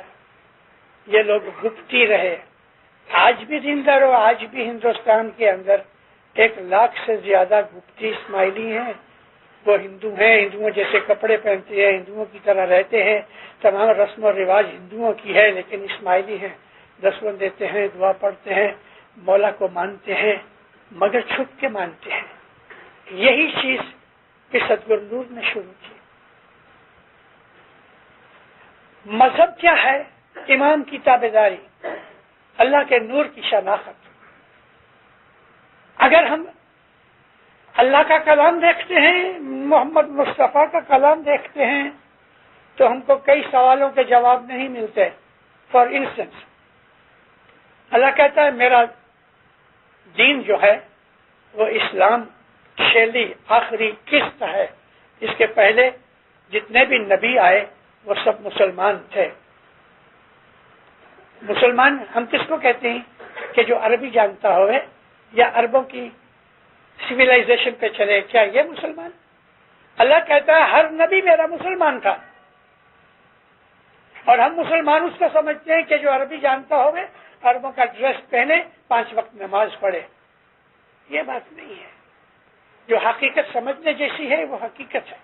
یہ لوگ گپتی رہے، آج بھی زندہ رہو. آج بھی ہندوستان کے اندر 1 لاکھ سے زیادہ گپتی اسماعیلی ہیں. وہ ہندو ہیں، ہندوؤں جیسے کپڑے پہنتے ہیں، ہندوؤں کی طرح رہتے ہیں، تمام رسم و رواج ہندوؤں کی ہے، لیکن اسماعیلی ہیں. دسویں دیتے ہیں، دعا پڑھتے ہیں، مولا کو مانتے ہیں، مگر چھپ کے مانتے ہیں. یہی چیز کہ ستگرو نور نے شروع کی. مذہب کیا ہے؟ امام کی تابعداری، اللہ کے نور کی شناخت. اگر ہم اللہ کا کلام دیکھتے ہیں، محمد مصطفیٰ کا کلام دیکھتے ہیں، تو ہم کو کئی سوالوں کے جواب نہیں ملتے. فار انسٹنس، اللہ کہتا ہے میرا دین جو ہے وہ اسلام شیلی آخری قسط ہے. اس کے پہلے جتنے بھی نبی آئے وہ سب مسلمان تھے. مسلمان ہم کس کو کہتے ہیں؟ کہ جو عربی جانتا ہوئے یا عربوں کی سویلائزیشن پہ چلے. کیا یہ مسلمان؟ اللہ کہتا ہے ہر نبی میرا مسلمان تھا، اور ہم مسلمان اس کو سمجھتے ہیں کہ جو عربی جانتا ہوئے، عربوں کا ڈریس پہنے، 5 وقت نماز پڑھے. یہ بات نہیں ہے. جو حقیقت سمجھنے جیسی ہے وہ حقیقت ہے.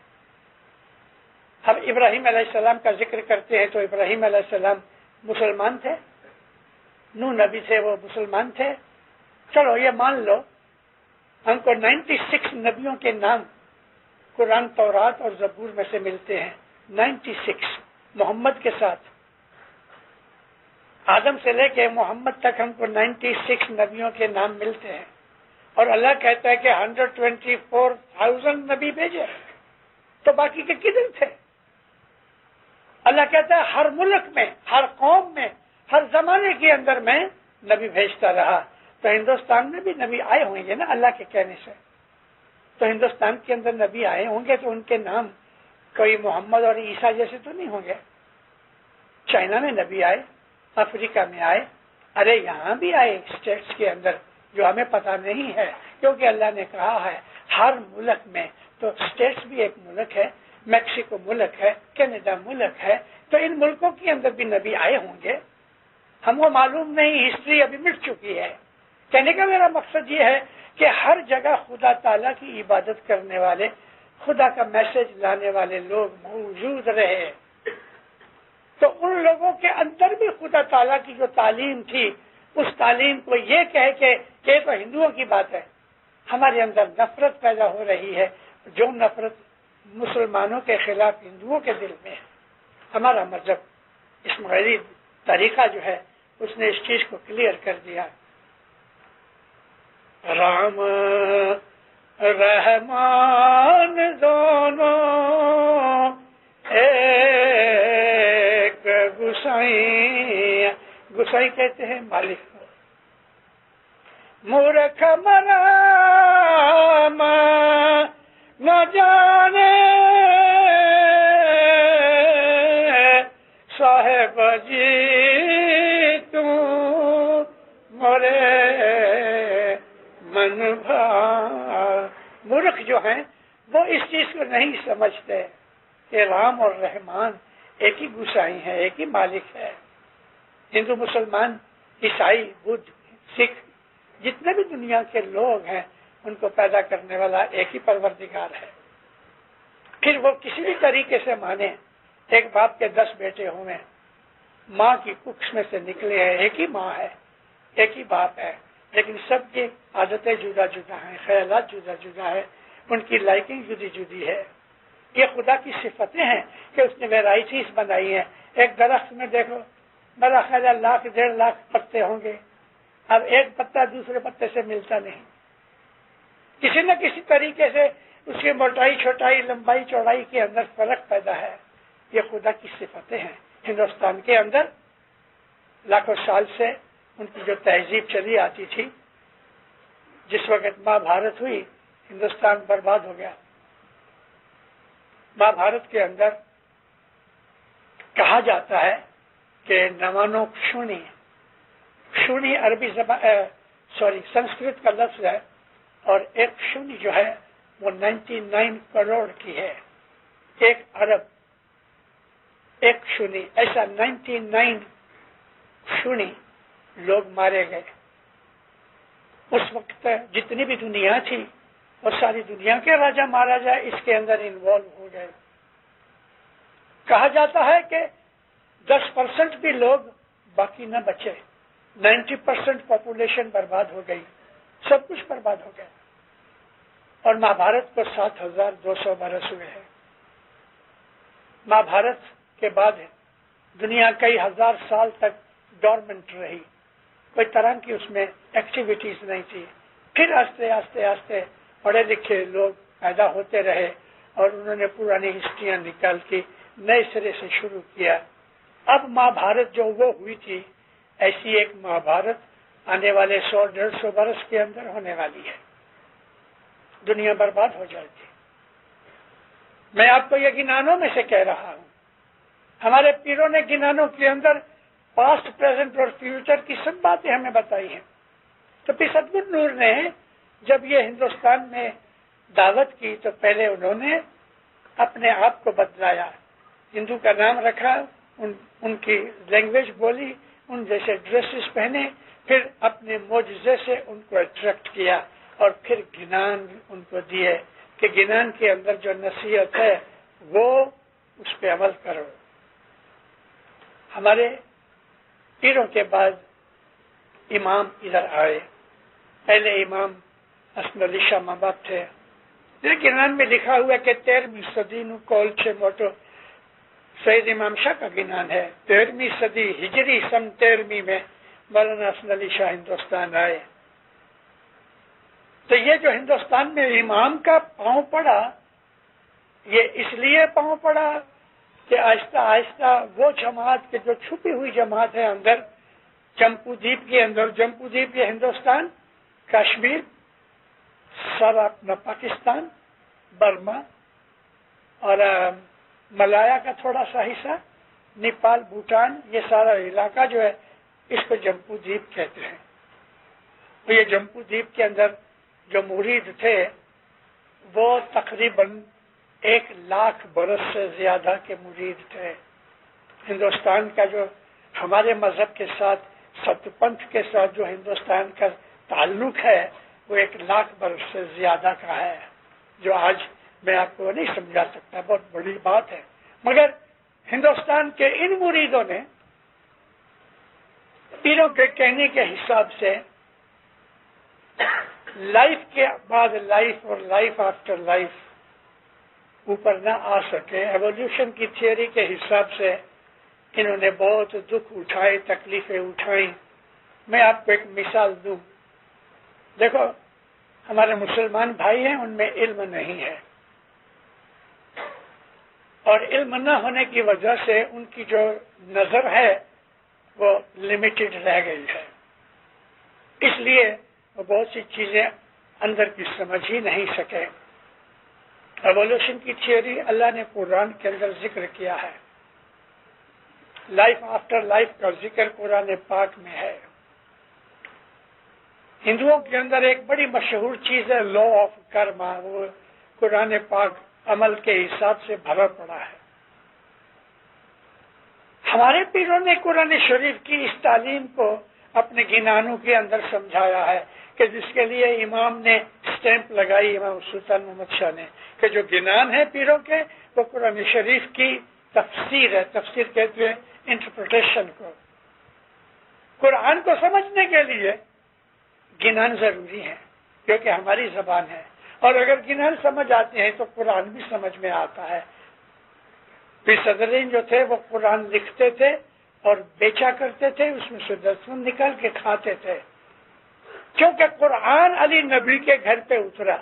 ہم ابراہیم علیہ السلام کا ذکر کرتے ہیں تو ابراہیم علیہ السلام مسلمان تھے. نوح نبی تھے، وہ مسلمان تھے. چلو یہ مان لو، ہم کو 96 نبیوں کے نام قرآن، تورات اور زبور میں سے ملتے ہیں. 96 محمد کے ساتھ، آدم سے لے کے محمد تک ہم کو 96 نبیوں کے نام ملتے ہیں. اور اللہ کہتا ہے کہ 124,000 نبی بھیجے، تو باقی کے کدھر تھے؟ اللہ کہتا ہے ہر ملک میں، ہر قوم میں، ہر زمانے کے اندر میں نبی بھیجتا رہا. تو ہندوستان میں بھی نبی آئے ہوں گے نا اللہ کے کہنے سے. تو ہندوستان کے اندر نبی آئے ہوں گے تو ان کے نام کوئی محمد اور عیسیٰ جیسے تو نہیں ہوں گے. چائنا میں نبی آئے، افریقہ میں آئے، ارے یہاں بھی آئے اسٹیٹس کے اندر، جو ہمیں پتہ نہیں ہے، کیونکہ اللہ نے کہا ہے ہر ملک میں، تو اسٹیٹس بھی ایک ملک ہے، میکسیکو ملک ہے، کینیڈا ملک ہے، تو ان ملکوں کے اندر بھی نبی آئے ہوں گے، ہم کو معلوم نہیں، ہسٹری ابھی مٹ چکی ہے۔ کہنے کا میرا مقصد یہ ہے کہ ہر جگہ خدا تعالیٰ کی عبادت کرنے والے، خدا کا میسج لانے والے لوگ موجود رہے، تو ان لوگوں کے اندر بھی خدا تعالیٰ کی جو تعلیم تھی، اس تعلیم کو یہ کہہ کہ یہ تو ہندوؤں کی بات ہے، ہمارے اندر نفرت پیدا ہو رہی ہے، جو نفرت مسلمانوں کے خلاف ہندوؤں کے دل میں ہے۔ ہمارا مذہب اسماعیلی طریقہ جو ہے اس نے اس چیز کو کلیئر کر دیا۔ رام رحمان دونوں ایک گسائی، گسائی کہتے ہیں مالک کو، مورکھ مرام نہ جانے صاحب جی تو مورے من بھا۔ مورخ جو ہیں وہ اس چیز کو نہیں سمجھتے کہ رام اور رحمان ایک ہی گسائی ہے، ایک ہی مالک ہے۔ ہندو، مسلمان، عیسائی، بدھ، سکھ، جتنے بھی دنیا کے لوگ ہیں ان کو پیدا کرنے والا ایک ہی پروردگار ہے۔ پھر وہ کسی بھی طریقے سے مانے، ایک باپ کے 10 بیٹے ہوئے، ماں کی ککش میں سے نکلے ہیں، ایک ہی ماں ہے، ایک ہی باپ ہے، لیکن سب کی عادتیں جدا جدا ہیں، خیالات جدا جدا ہے، ان کی لائکنگ جدی جدی ہے۔ یہ خدا کی صفتیں ہیں کہ اس نے ویرائٹیز بنائی ہیں۔ ایک درخت میں دیکھو، میرا خیال 1,00,000 1.5 لاکھ پتے ہوں گے، اب ایک پتا دوسرے پتے سے ملتا نہیں، کسی نہ کسی طریقے سے اس کی موٹائی، چھوٹائی، لمبائی، چوڑائی کے اندر فرق پیدا ہے۔ یہ خدا کی صفتیں ہیں۔ ہندوستان کے اندر لاکھوں سال سے ان کی جو تہذیب چلی آتی تھی، جس وقت ماں بھارت ہوئی ہندوستان برباد ہو گیا۔ ماں بھارت کے اندر کہا جاتا ہے کہ نوانو کشونی، کشونی عربی زبان سنسکرت کا لفظ ہے، اور ایک کشونی جو ہے وہ 99 کروڑ کی ہے، ایک ارب ایک کشونی، ایسا 99 کشونی لوگ مارے گئے۔ اس وقت جتنی بھی دنیا تھی اور ساری دنیا کے راجا مہاراجا اس کے اندر انوالو ہو گئے۔ کہا جاتا ہے کہ 10% بھی لوگ باقی نہ بچے، 90% پاپولیشن برباد ہو گئی، سب کچھ برباد ہو گیا۔ اور مہابھارت کو 7,200 برس ہوئے ہیں۔ مہابھارت کے بعد دنیا کئی ہزار سال تک ڈورمنٹ رہی، کوئی طرح کی اس میں ایکٹیویٹیز نہیں تھی۔ پھر آہستہ آہستہ آہستہ پڑھے لکھے لوگ پیدا ہوتے رہے اور انہوں نے پرانی ہسٹریاں نکال کے نئے سرے سے شروع کیا۔ اب مہابھارت جو وہ ہوئی تھی، ایسی ایک مہابھارت آنے والے 100-150 برس کے اندر ہونے والی ہے، دنیا برباد ہو جائے گی۔ میں آپ کو یہ گنانوں میں سے کہہ رہا ہوں، ہمارے پیروں نے گنانوں کے اندر پاسٹ، پریزنٹ اور فیوچر کی سب باتیں ہمیں بتائی ہیں۔ تو پھر سدگرو نور نے جب یہ ہندوستان میں دعوت کی تو پہلے انہوں نے اپنے آپ کو بدلایا، ہندو کا نام رکھا، ان کی لینگویج بولی، ان جیسے ڈریسز پہنے، پھر اپنے معجزے سے ان کو اٹریکٹ کیا، اور پھر گنان ان کو دیے کہ گنان کے اندر جو نصیحت ہے وہ اس پہ عمل کرو۔ ہمارے پیروں کے بعد امام ادھر آئے، پہلے امام حسن علی شاہ ماں باپ تھے، گنان میں لکھا ہوا کہ 13ویں صدی نو کول چھ موٹو سید امام شاہ کا گنان ہے۔ 13ویں صدی ہجری سن 13ویں میں مولانا حسن علی شاہ ہندوستان آئے۔ تو یہ جو ہندوستان میں امام کا پاؤں پڑا، یہ اس لیے پاؤں پڑا کہ آہستہ آہستہ وہ جماعت کے جو چھپی ہوئی جماعت ہے اندر جمپو دیپ کے اندر، جمپو دیپ یہ ہندوستان، کشمیر، سارا اپنا پاکستان، برما اور ملایا کا تھوڑا سا حصہ، نیپال، بھوٹان، یہ سارا علاقہ جو ہے اس کو جمپو دیپ کہتے ہیں۔ تو یہ جمپو دیپ کے اندر جو مرید تھے وہ تقریباً 1,00,000 برس سے زیادہ کے مرید تھے. ہندوستان کا جو ہمارے مذہب کے ساتھ ست پنتھ کے ساتھ جو ہندوستان کا تعلق ہے وہ 1,00,000 برس سے زیادہ کا ہے، جو آج میں آپ کو نہیں سمجھا سکتا. بہت بڑی بات ہے. مگر ہندوستان کے ان مریدوں نے پیروں کے کہنے کے حساب سے لائف کے بعد لائف اور لائف آفٹر لائف اوپر نہ آ سکے. ایوولوشن کی تھیوری کے حساب سے انہوں نے بہت دکھ اٹھائے، تکلیفیں اٹھائیں. میں آپ کو ایک مثال دوں. دیکھو، ہمارے مسلمان بھائی ہیں، ان میں علم نہیں ہے، اور علم نہ ہونے کی وجہ سے ان کی جو نظر ہے وہ لمیٹڈ رہ گئی ہے. اس لیے وہ بہت سی چیزیں اندر کی سمجھ ہی نہیں سکے. ایوولوشن کی تھیوری اللہ نے قرآن کے اندر ذکر کیا ہے. لائف آفٹر لائف کا ذکر قرآن پاک میں ہے. ہندوؤں کے اندر ایک بڑی مشہور چیز ہے لا آف کرما. وہ قرآن پاک عمل کے حساب سے بھرا پڑا ہے. ہمارے پیروں نے قرآن شریف کی اس تعلیم کو اپنے گنانوں کے اندر سمجھایا ہے کہ جس کے لیے امام نے سٹیمپ لگائی، امام سلطان محمد شاہ نے، کہ جو گنان ہے پیروں کے وہ قرآن شریف کی تفسیر ہے. تفسیر کہتے ہیں انٹرپریٹیشن کو. قرآن کو سمجھنے کے لیے گنان ضروری ہے کیونکہ ہماری زبان ہے، اور اگر گنان سمجھ آتے ہیں تو قرآن بھی سمجھ میں آتا ہے. پھر صدرین جو تھے وہ قرآن لکھتے تھے اور بیچا کرتے تھے، اس میں سے دسمن نکال کے کھاتے تھے، کیونکہ قرآن علی نبی کے گھر پہ اترا.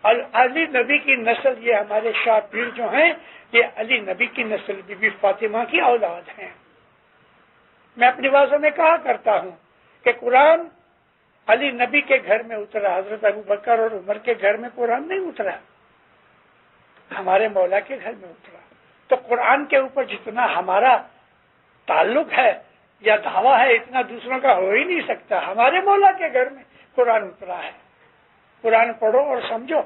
اور علی نبی کی نسل، یہ ہمارے شاہ پیر جو ہیں، یہ علی نبی کی نسل بی بی فاطمہ کی اولاد ہیں. میں اپنی باتوں میں کہا کرتا ہوں کہ قرآن علی نبی کے گھر میں اترا. حضرت ابو بکر اور عمر کے گھر میں قرآن نہیں اترا، ہمارے مولا کے گھر میں اترا. تو قرآن کے اوپر جتنا ہمارا تعلق ہے یا دعویٰ ہے اتنا دوسروں کا ہو ہی نہیں سکتا. ہمارے مولا کے گھر میں قرآن اترا ہے. قرآن پڑھو اور سمجھو،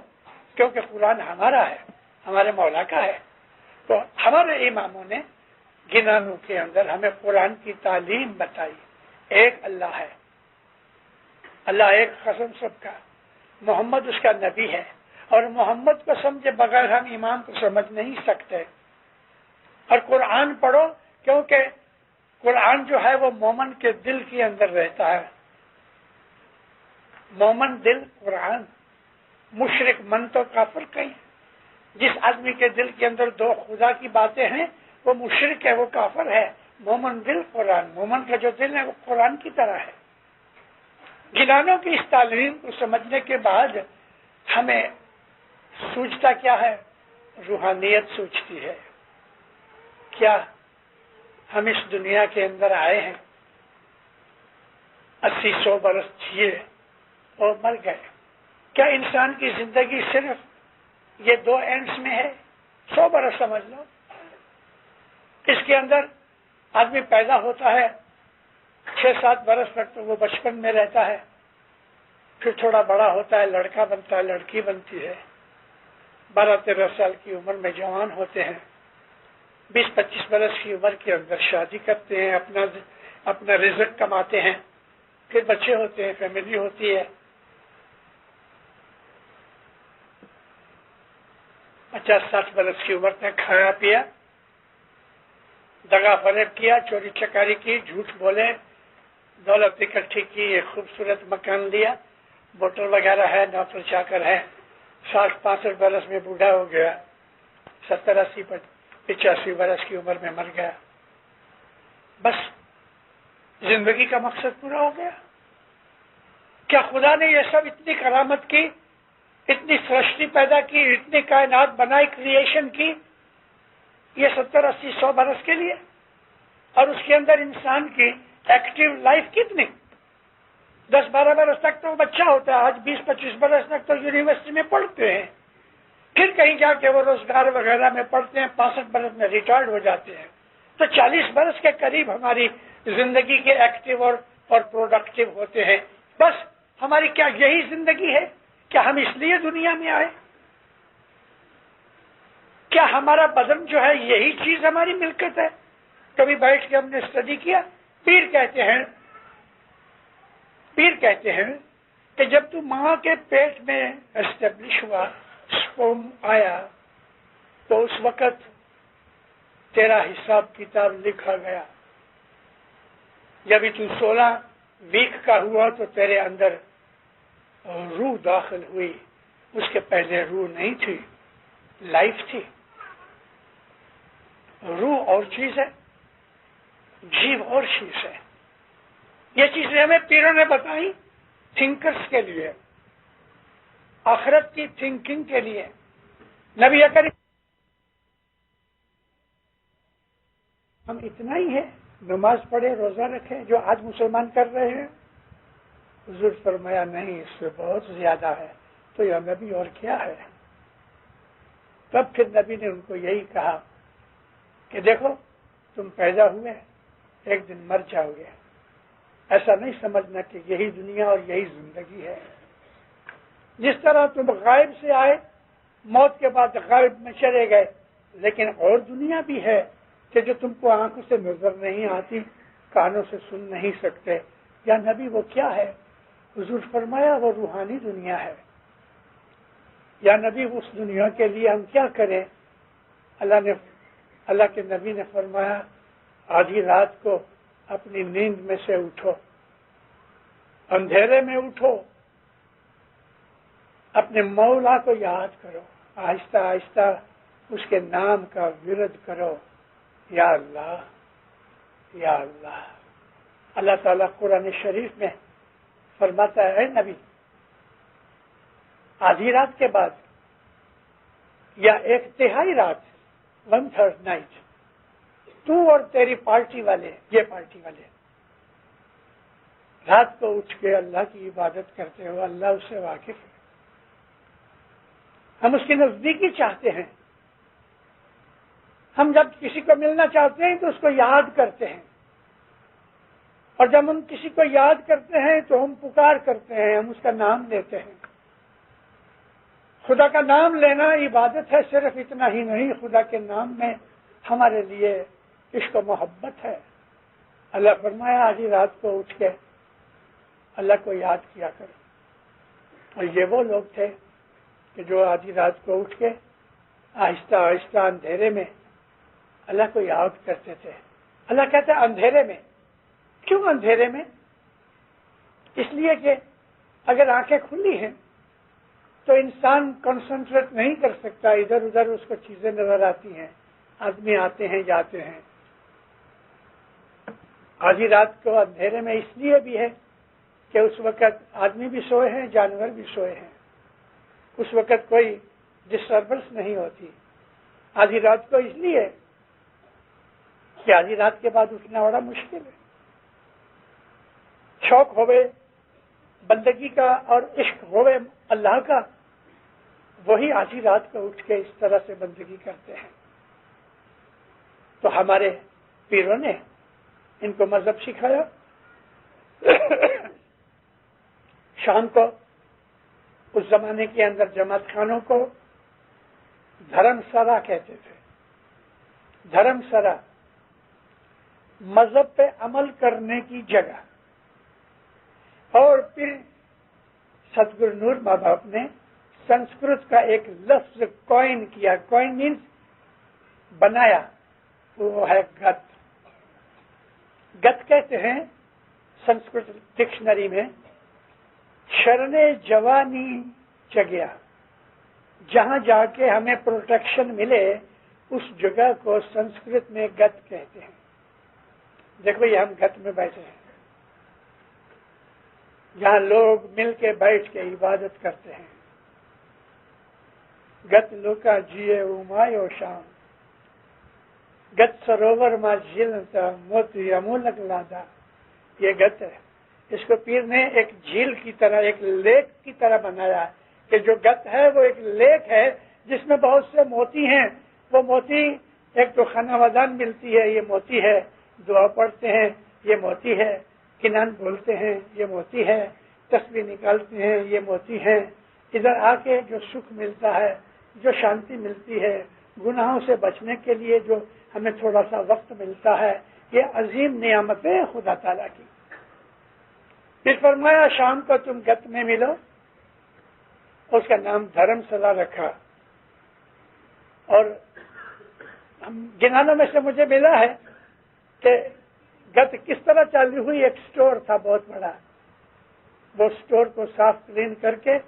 کیونکہ قرآن ہمارا ہے، ہمارے مولا کا ہے. تو ہمارے اماموں نے گنانوں کے اندر ہمیں قرآن کی تعلیم بتائی. ایک اللہ ہے، اللہ ایک قسم سب کا، محمد اس کا نبی ہے، اور محمد کو سمجھے بغیر ہم امام کو سمجھ نہیں سکتے. اور قرآن پڑھو کیونکہ قرآن جو ہے وہ مومن کے دل کے اندر رہتا ہے. مومن دل قرآن، مشرک من تو کافر کہیں. جس آدمی کے دل کے اندر دو خدا کی باتیں ہیں وہ مشرک ہے، وہ کافر ہے. مومن دل قرآن، مومن کا جو دل ہے وہ قرآن کی طرح ہے. گنانوں کی اس تعلیم کو سمجھنے کے بعد ہمیں سوچتا کیا ہے؟ روحانیت سوچتی ہے. کیا ہم اس دنیا کے اندر آئے ہیں، 80-100 برس جیے اور مر گئے؟ کیا انسان کی زندگی صرف یہ 2 اینڈز میں ہے؟ 100 برس سمجھ لو. اس کے اندر آدمی پیدا ہوتا ہے، 6-7 برس تک تو وہ بچپن میں رہتا ہے، پھر تھوڑا بڑا ہوتا ہے، لڑکا بنتا ہے، لڑکی بنتی ہے، 12-13 سال کی عمر میں جوان ہوتے ہیں، 20-25 برس کی عمر کے اندر شادی کرتے ہیں، اپنا رزق کماتے ہیں، پھر بچے ہوتے ہیں، فیملی ہوتی ہے. 50-60 برس کی عمر تک کھایا پیا، دغا فریب کیا، چوری چکاری کی، جھوٹ بولے، دولت اکٹھی کی، ایک خوبصورت مکان لیا، موٹر وغیرہ ہے، نوکر چاکر ہے. 60-65 برس میں بوڑھا ہو گیا، 70-80-85 برس کی عمر میں مر گیا. بس زندگی کا مقصد پورا ہو گیا. کیا خدا نے یہ سب اتنی کرامت کی، اتنی سرشٹی پیدا کی، اتنی کائنات بنائی، کریشن کی، یہ 70-80-100 برس کے لیے؟ اور اس کے اندر انسان کی ایکٹیو لائف کتنی؟ 10-12 برس تک تو بچہ ہوتا ہے، آج 20-25 برس تک تو یونیورسٹی میں پڑھتے ہیں، پھر کہیں جا کے وہ روزگار وغیرہ میں پڑھتے ہیں، 65 برس میں ریٹائرڈ ہو جاتے ہیں. تو 40 برس کے قریب ہماری زندگی کے ایکٹیو اور پروڈکٹیو ہوتے ہیں. بس ہماری کیا یہی زندگی ہے؟ کیا ہم اس لیے دنیا میں آئے؟ کیا ہمارا بدن جو ہے یہی چیز ہماری ملکت ہے؟ کبھی بیٹھ کے ہم نے اسٹڈی کیا؟ پیر کہتے ہیں کہ جب تو ماں کے پیٹ میں اسٹیبلش ہوا، سپرم آیا، تو اس وقت تیرا حساب کتاب لکھا گیا. جب تو 16 ویک کا ہوا تو تیرے اندر روح داخل ہوئی. اس کے پہلے روح نہیں تھی، لائف تھی. روح اور چیز ہے، جیو اور چیز ہے. یہ چیزیں ہمیں پیروں نے بتائی تھنکرز کے لیے، آخرت کی تھنکنگ کے لیے. نبی کریم ہم اتنا ہی ہے، نماز پڑھے، روزہ رکھے جو آج مسلمان کر رہے ہیں. حضور فرمایا نہیں، اس سے بہت زیادہ ہے. تو یہ نبی اور کیا ہے؟ تب پھر نبی نے ان کو یہی کہا کہ دیکھو تم پیدا ہوئے، ایک دن مر جاؤ گے. ایسا نہیں سمجھنا کہ یہی دنیا اور یہی زندگی ہے. جس طرح تم غائب سے آئے، موت کے بعد غائب میں چلے گئے، لیکن اور دنیا بھی ہے کہ جو تم کو آنکھوں سے نظر نہیں آتی، کانوں سے سن نہیں سکتے. یا نبی وہ کیا ہے؟ حضور فرمایا وہ روحانی دنیا ہے. یا نبی اس دنیا کے لیے ہم کیا کریں؟ اللہ کے نبی نے فرمایا آدھی رات کو اپنی نیند میں سے اٹھو، اندھیرے میں اٹھو، اپنے مولا کو یاد کرو، آہستہ آہستہ اس کے نام کا ورد کرو. یا اللہ یا اللہ. اللہ تعالیٰ قرآن شریف میں فرماتا ہے نبی آدھی رات کے بعد یا 1/3 رات، 1/3 نائٹ، تو اور تیری پارٹی والے، یہ پارٹی والے رات کو اٹھ کے اللہ کی عبادت کرتے ہو. اللہ اس سے واقف ہے. ہم اس کی نزدیکی چاہتے ہیں. ہم جب کسی کو ملنا چاہتے ہیں تو اس کو یاد کرتے ہیں، اور جب ہم کسی کو یاد کرتے ہیں تو ہم پکار کرتے ہیں، ہم اس کا نام لیتے ہیں. خدا کا نام لینا عبادت ہے. صرف اتنا ہی نہیں، خدا کے نام میں ہمارے لیے عشق و محبت ہے. اللہ فرمایا آدھی رات کو اٹھ کے اللہ کو یاد کیا کرو. اور یہ وہ لوگ تھے کہ جو آدھی رات کو اٹھ کے آہستہ آہستہ اندھیرے میں اللہ کو یاد کرتے تھے. اللہ کہتا ہے اندھیرے میں. کیوں اندھیرے میں؟ اس لیے کہ اگر آنکھیں کھلی ہیں تو انسان کنسنٹریٹ نہیں کر سکتا. ادھر ادھر اس کو چیزیں نظر آتی ہیں، آدمی آتے ہیں جاتے ہیں. آدھی رات کو اندھیرے میں اس لیے بھی ہے کہ اس وقت آدمی بھی سوئے ہیں، جانور بھی سوئے ہیں. اس وقت کوئی ڈسٹربنس نہیں ہوتی. آدھی رات کو اس لیے کہ آدھی رات کے بعد اٹھنا بڑا مشکل ہے. شوق ہوئے بندگی کا اور عشق ہوئے اللہ کا، وہی آدھی رات کو اٹھ کے اس طرح سے بندگی کرتے ہیں. تو ہمارے پیروں نے ان کو مذہب سکھایا. شام کو اس زمانے کے اندر جماعت خانوں کو دھرم سرا کہتے تھے. دھرم سرا مذہب پہ عمل کرنے کی جگہ. اور پھر ستگرو نور ماں باپ نے سنسکرت کا ایک لفظ کوائن کیا. کوائن مینس بنایا، وہ ہے گت. گت کہتے ہیں سنسکرت ڈکشنری میں شرنے جوانی جگہ. جہاں جا کے ہمیں پروٹیکشن ملے اس جگہ کو سنسکرت میں گت کہتے ہیں. دیکھو یہ ہم گت میں بیٹھے ہیں، جہاں لوگ مل کے بیٹھ کے عبادت کرتے ہیں. گت لوکا جیے امایو شام، گت سروور ماں جھیلتا موتی امولک لادا. یہ گت ہے. اس کو پیر نے ایک جھیل کی طرح، ایک لیک کی طرح بنایا کہ جو گت ہے وہ ایک لیک ہے جس میں بہت سے موتی ہیں. وہ موتی ایک تو خانہ ودان ملتی ہے، یہ موتی ہے. دعا پڑھتے ہیں، یہ موتی ہے. کنان بولتے ہیں، یہ موتی ہے. تسبیح نکالتے ہیں، یہ موتی ہے. ادھر آ کے جو سکھ ملتا ہے، جو شانتی ملتی ہے، گناہوں سے بچنے کے لیے جو ہمیں تھوڑا سا وقت ملتا ہے، یہ عظیم نعمت ہے خدا تعالیٰ کی۔ پھر فرمایا شام کو تم گت میں ملو، اس کا نام دھرم سلا رکھا۔ اور گنانوں میں سے مجھے ملا ہے کہ گت کس طرح چالو ہوئی۔ ایک سٹور تھا بہت بڑا، وہ سٹور کو صاف کلین کر کے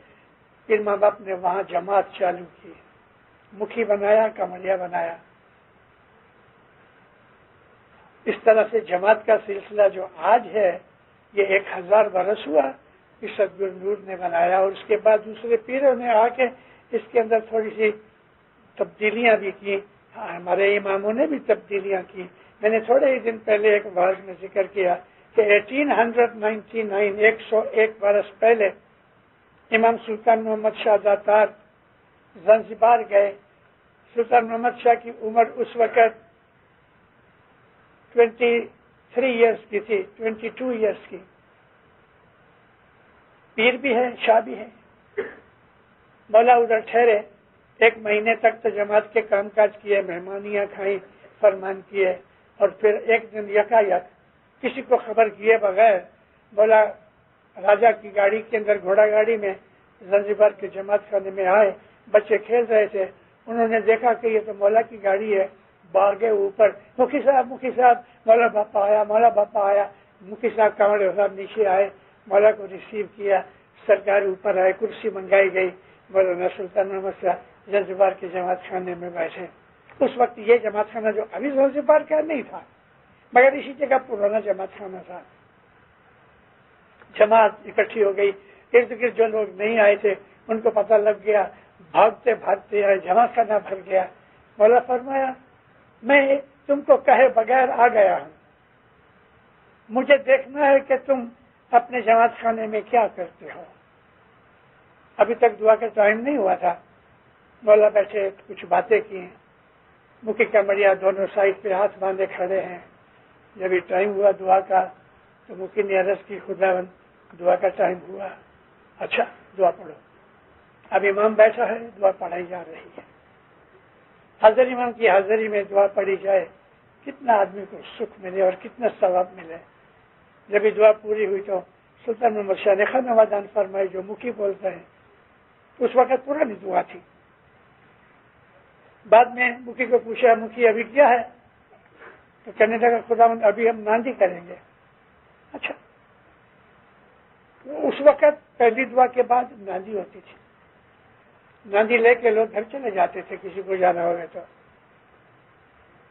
پھر ماں باپ نے وہاں جماعت چالو کی، مکھی بنایا، کمریا بنایا۔ اس طرح سے جماعت کا سلسلہ جو آج ہے یہ 1000 برس ہوا کہ سدگرو نور نے بنایا، اور اس کے بعد دوسرے پیروں نے آ کے اس کے اندر تھوڑی سی تبدیلیاں بھی کی، ہمارے اماموں نے بھی تبدیلیاں کی۔ میں نے تھوڑے ہی دن پہلے ایک واعظ میں ذکر کیا کہ 1899 101 برس پہلے امام سلطان محمد شاہ داتار زنزبار گئے۔ سلطان محمد شاہ کی عمر اس وقت 23 ایئرس کی تھی، 22 ایئرس کی۔ پیر بھی ہے، شاہ بھی ہے۔ مولا ادھر ٹھہرے، 1 مہینے تک تو جماعت کے کام کاج کیے، مہمانیاں کھائیں، فرمان کیے، اور پھر ایک دن یکایک کسی کو خبر کیے بغیر مولا راجا کی گاڑی کے اندر، گھوڑا گاڑی میں زنزبار کے جماعت خانے میں آئے۔ بچے کھیل رہے تھے، انہوں نے دیکھا کہ یہ تو مولا کی گاڑی ہے، باغے اوپر مکھی صاحب مولا باپا آیا، مولا باپا آیا۔ مکھی صاحب کمرے صاحب نیچے آئے، مولا کو ریسیو کیا، سرکار اوپر آئے، کرسی منگائی گئی، مولانا سلطان محمد شاہ زنزبار کے جماعت خانے میں بیٹھے۔ اس وقت یہ جماعت خانہ جو ابھی زنزبار کا نہیں تھا، مگر اسی جگہ پرانا جماعت خانہ تھا۔ جماعت اکٹھی ہو گئی، ارد گرد جو لوگ نہیں آئے تھے ان کو پتہ لگ گیا، بھاگتے بھاگتے آئے، جماعت خانہ بھر گیا۔ مولا فرمایا میں تم کو کہے بغیر آ گیا ہوں، مجھے دیکھنا ہے کہ تم اپنے جماعت خانے میں کیا کرتے ہو۔ ابھی تک دعا کا ٹائم نہیں ہوا تھا۔ مولا بیٹھے، کچھ باتیں کی، مکھی کمریا دونوں سائڈ پہ ہاتھ باندھے کھڑے ہیں۔ جب یہ ٹائم ہوا دعا کا تو مکھی نے عرض کی خداوند دعا کا ٹائم ہوا، اچھا دعا پڑھو۔ اب امام بیٹھا ہے، دعا پڑھائی جا رہی ہے۔ حضرت امام کی حاضری میں دعا پڑھی جائے، کتنا آدمی کو سکھ ملے اور کتنا ثواب ملے۔ جب یہ دعا پوری ہوئی تو سلطان محمد شاہ نے خانوادان فرمائی جو مکھی بولتے ہیں، اس وقت پرانی دعا تھی۔ بعد میں مکھی کو پوچھا مکھی ابھی کیا ہے، تو کہنے لگا خداوند ابھی ہم ناندی کریں گے۔ اچھا، اس وقت پہلی دعا کے بعد ناندی ہوتی تھی، ناندی لے کے لوگ گھر چلے جاتے تھے کسی کو جانا ہوگا تو۔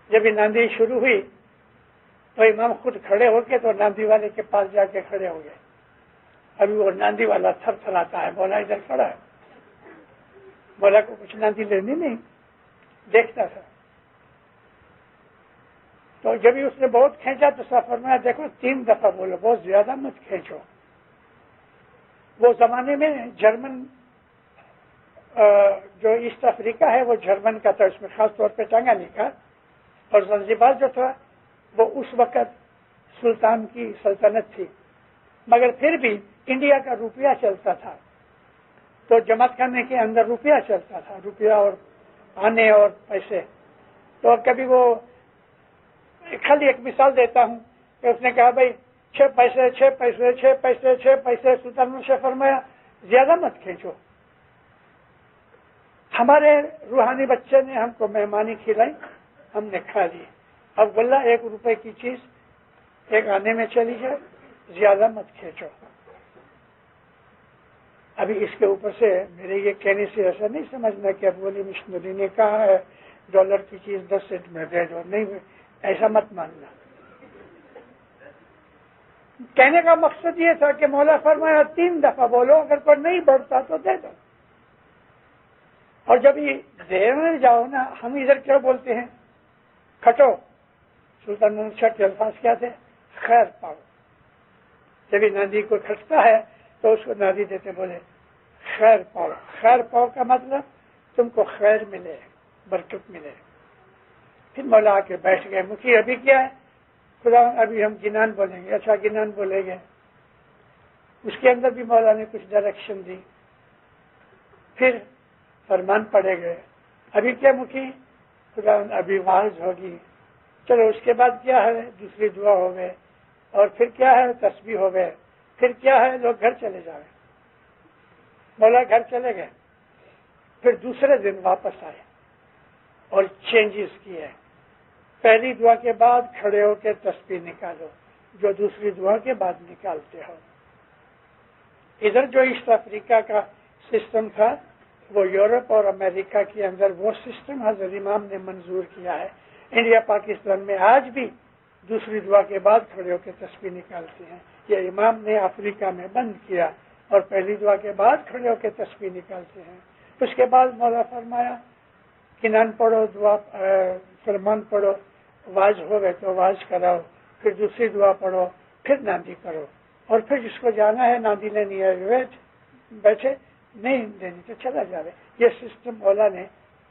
جب یہ ناندی شروع ہوئی تو امام خود کھڑے ہو کے تو ناندی والے کے پاس جا کے کھڑے ہو گئے۔ ابھی وہ ناندی والا تھر تھراتا ہے، مولا ادھر کھڑا ہے، مولا کو کچھ ناندی لینی نہیں، دیکھتا تھا۔ تو جب اس نے بہت کھینچا تو صاحب فرمایا دیکھو 3 دفعہ بولو، بہت زیادہ مت کھینچو۔ وہ زمانے میں جرمن جو ایسٹ افریقہ ہے وہ جرمن کا تھا، اس میں خاص طور پہ ٹانگانی کا، اور زنزبار جو تھا وہ اس وقت سلطان کی سلطنت تھی، مگر پھر بھی انڈیا کا روپیہ چلتا تھا، تو جماعت خانے کے اندر روپیہ چلتا تھا، روپیہ اور آنے اور پیسے۔ تو کبھی وہ خالی ایک مثال دیتا ہوں کہ اس نے کہا بھائی 6 پیسے 6 پیسے 6 پیسے 6 پیسے، سلطان نے فرمایا زیادہ مت کھینچو۔ ہمارے روحانی بچے نے ہم کو مہمانی کھلائی، ہم نے کھا لی، اب واللہ 1 روپے کی چیز 1 آنے میں چلی جائے، زیادہ مت کھینچو۔ ابھی اس کے اوپر سے میرے یہ کہنے سے ایسا نہیں سمجھنا کہ ابو علی مشنوری نے کہا ہے ڈالر کی چیز 10 سینٹ میں دے دو، نہیں، ایسا مت ماننا۔ کہنے کا مقصد یہ تھا کہ مولا فرمایا 3 دفعہ بولو، اگر کوئی نہیں بڑھتا تو دے دو۔ اور جب یہ دیر میں جاؤ نا، ہم ادھر کیا بولتے ہیں، کھٹو، سلطان محمد شاہ کے الفاظ کیا تھے، خیر پاؤ۔ جب یہ نادی کو کھٹتا ہے تو اس کو نادی دیتے بولے خیر پاؤ۔ خیر پاؤ کا مطلب تم کو خیر ملے، برکت ملے۔ پھر مولا آ کے بیٹھ گئے، مکھی ابھی کیا ہے، خدا ابھی ہم گنان بولیں گے۔ اچھا گنان بولیں گے، اس کے اندر بھی مولا نے کچھ ڈائریکشن دی۔ پھر فرمان پڑے گئے، ابھی کیا مکھی، خدا ابھی واعظ ہوگی، چلو اس کے بعد کیا ہے، دوسری دعا ہو گئے، اور پھر کیا ہے، تسبیح ہو گئے، پھر کیا ہے، لوگ گھر چلے جائیں۔ مولا گھر چلے گئے، پھر دوسرے دن واپس آئے اور چینجز کیے۔ پہلی دعا کے بعد کھڑے ہو کے تسبیح نکالو جو دوسری دعا کے بعد نکالتے ہو۔ ادھر جو ایسٹ افریقہ کا سسٹم تھا وہ یورپ اور امریکہ کے اندر وہ سسٹم حضرت امام نے منظور کیا ہے۔ انڈیا پاکستان میں آج بھی دوسری دعا کے بعد کھڑے ہو کے تسبیح نکالتے ہیں۔ یہ امام نے افریقہ میں بند کیا اور پہلی دعا کے بعد کھڑے ہو کے تسبیح نکالتے ہیں۔ اس کے بعد مولا فرمایا کنان پڑھو، دعا فرمان پڑھو، واز ہو گئے تو واز کراؤ، پھر دوسری دعا پڑھو، پھر ناندی کرو، اور پھر جس کو جانا ہے ناندی لینی ہے بیٹھے، نہیں دینی تو چلا جائے۔ یہ سسٹم مولا نے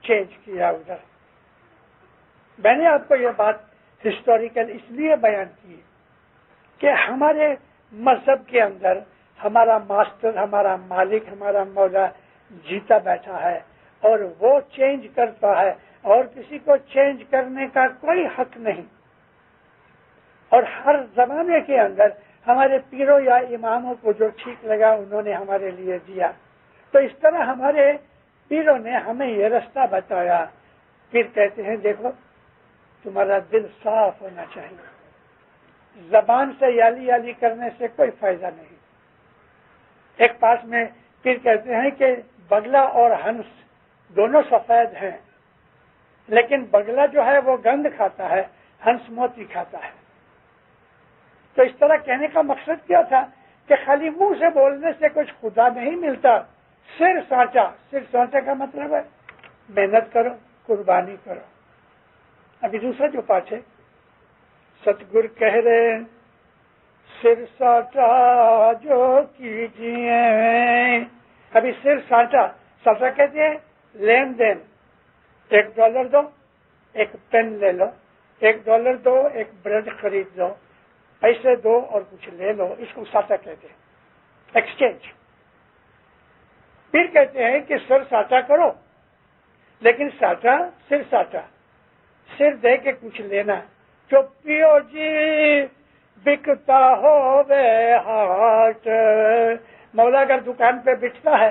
چینج کیا ادھر۔ میں نے آپ کو یہ بات ہسٹوریکل اس لیے بیان کی کہ ہمارے مذہب کے اندر ہمارا ماسٹر، ہمارا مالک، ہمارا مولا جیتا بیٹھا ہے اور وہ چینج کرتا ہے اور کسی کو چینج کرنے کا کوئی حق نہیں۔ اور ہر زمانے کے اندر ہمارے پیروں یا اماموں کو جو ٹھیک لگا انہوں نے ہمارے لیے دیا۔ تو اس طرح ہمارے پیروں نے ہمیں یہ رستہ بتایا۔ پھر کہتے ہیں دیکھو تمہارا دل صاف ہونا چاہیے، زبان سے یالی یالی کرنے سے کوئی فائدہ نہیں۔ ایک پاس میں پھر کہتے ہیں کہ بگلا اور ہنس دونوں سفید ہیں، لیکن بگلا جو ہے وہ گند کھاتا ہے، ہنس موتی کھاتا ہے۔ تو اس طرح کہنے کا مقصد کیا تھا کہ خالی منہ سے بولنے سے کچھ خدا نہیں ملتا، سر سانچا۔ سر سانچا کا مطلب ہے محنت کرو، قربانی کرو۔ ابھی دوسرا جو پاٹ ہے، ستگر کہہ رہے سر سانچا جو کیجیے۔ ابھی سر سانچا، سانچا کہتے ہیں لین دین۔ $1 دو، ایک پین لے لو، $1 دو، ایک بریڈ خرید لو، پیسے دو اور کچھ لے لو، اس کو سانچا کہتے ہیں، ایکسچینج۔ پھر کہتے ہیں کہ سر سانچا کرو، لیکن سانچا سر سانچا، سر دے کے کچھ لینا۔ جو پیو جی بکتا ہو بے ہاٹ، مولا اگر دکان پہ بکتا ہے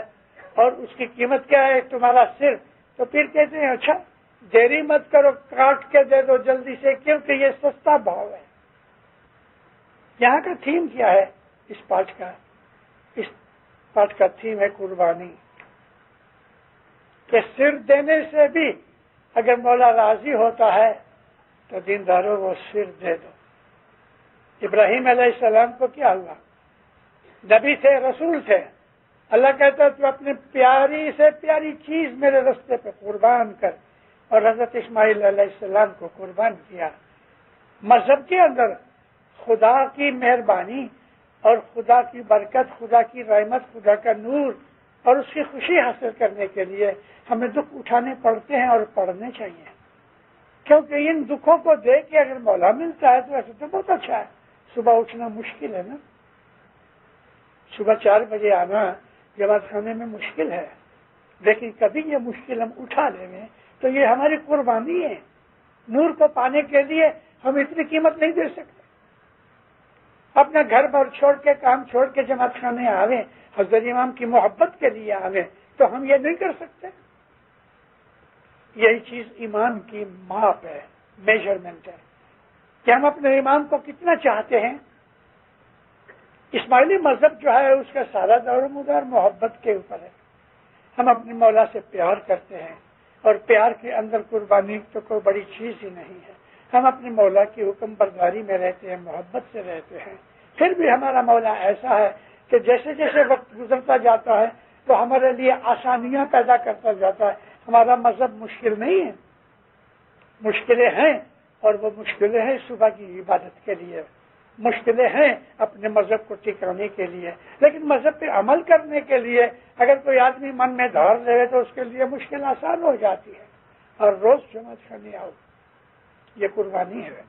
اور اس کی قیمت کیا ہے، تمہارا سر، تو پھر کہتے ہیں اچھا دیری مت کرو، کاٹ کے دے دو جلدی سے، کیونکہ یہ سستا بھاؤ ہے۔ یہاں کا تھیم کیا ہے اس پاٹ کا؟ اس پاٹ کا تھیم ہے قربانی، کہ سر دینے سے بھی اگر مولا راضی ہوتا ہے تو دینداروں وہ سر دے دو۔ ابراہیم علیہ السلام کو کیا ہوا؟ نبی تھے، رسول تھے، اللہ کہتا تو اپنے پیاری سے پیاری چیز میرے رستے پہ قربان کر، اور حضرت اسماعیل علیہ السلام کو قربان کیا۔ مذہب کے اندر خدا کی مہربانی اور خدا کی برکت، خدا کی رحمت، خدا کا نور اور اس کی خوشی حاصل کرنے کے لیے ہمیں دکھ اٹھانے پڑتے ہیں اور پڑھنے چاہیے، کیونکہ ان دکھوں کو دیکھ کے اگر مولا ملتا ہے تو ایسے تو بہت اچھا ہے۔ صبح اٹھنا مشکل ہے نا، صبح 4 بجے آنا جماعت خانے میں مشکل ہے، لیکن کبھی یہ مشکل ہم اٹھا لیں گے تو یہ ہماری قربانی ہے۔ نور کو پانے کے لیے ہم اتنی قیمت نہیں دے سکتے۔ اپنا گھر بار چھوڑ کے، کام چھوڑ کے جماعت خانے آویں، حضرت امام کی محبت کے لیے آویں، تو ہم یہ نہیں کر سکتے۔ یہی چیز ایمان کی ماپ ہے، میجرمنٹ ہے کہ ہم اپنے امام کو کتنا چاہتے ہیں۔ اسماعیلی مذہب جو ہے اس کا سارا دور و مدار محبت کے اوپر ہے۔ ہم اپنے مولا سے پیار کرتے ہیں، اور پیار کے اندر قربانی تو کوئی بڑی چیز ہی نہیں ہے۔ ہم اپنے مولا کی حکم برداری میں رہتے ہیں، محبت سے رہتے ہیں۔ پھر بھی ہمارا مولا ایسا ہے کہ جیسے جیسے وقت گزرتا جاتا ہے تو ہمارے لیے آسانیاں پیدا کرتا جاتا ہے۔ ہمارا مذہب مشکل نہیں ہے، مشکلیں ہیں، اور وہ مشکلیں ہیں صبح کی عبادت کے لیے، مشکلیں ہیں اپنے مذہب کو ٹکانے کے لیے، لیکن مذہب پہ عمل کرنے کے لیے اگر کوئی آدمی من میں دھار لے تو اس کے لیے مشکل آسان ہو جاتی ہے۔ اور روز جماعت کرنے آؤ، یہ قربانی ہے۔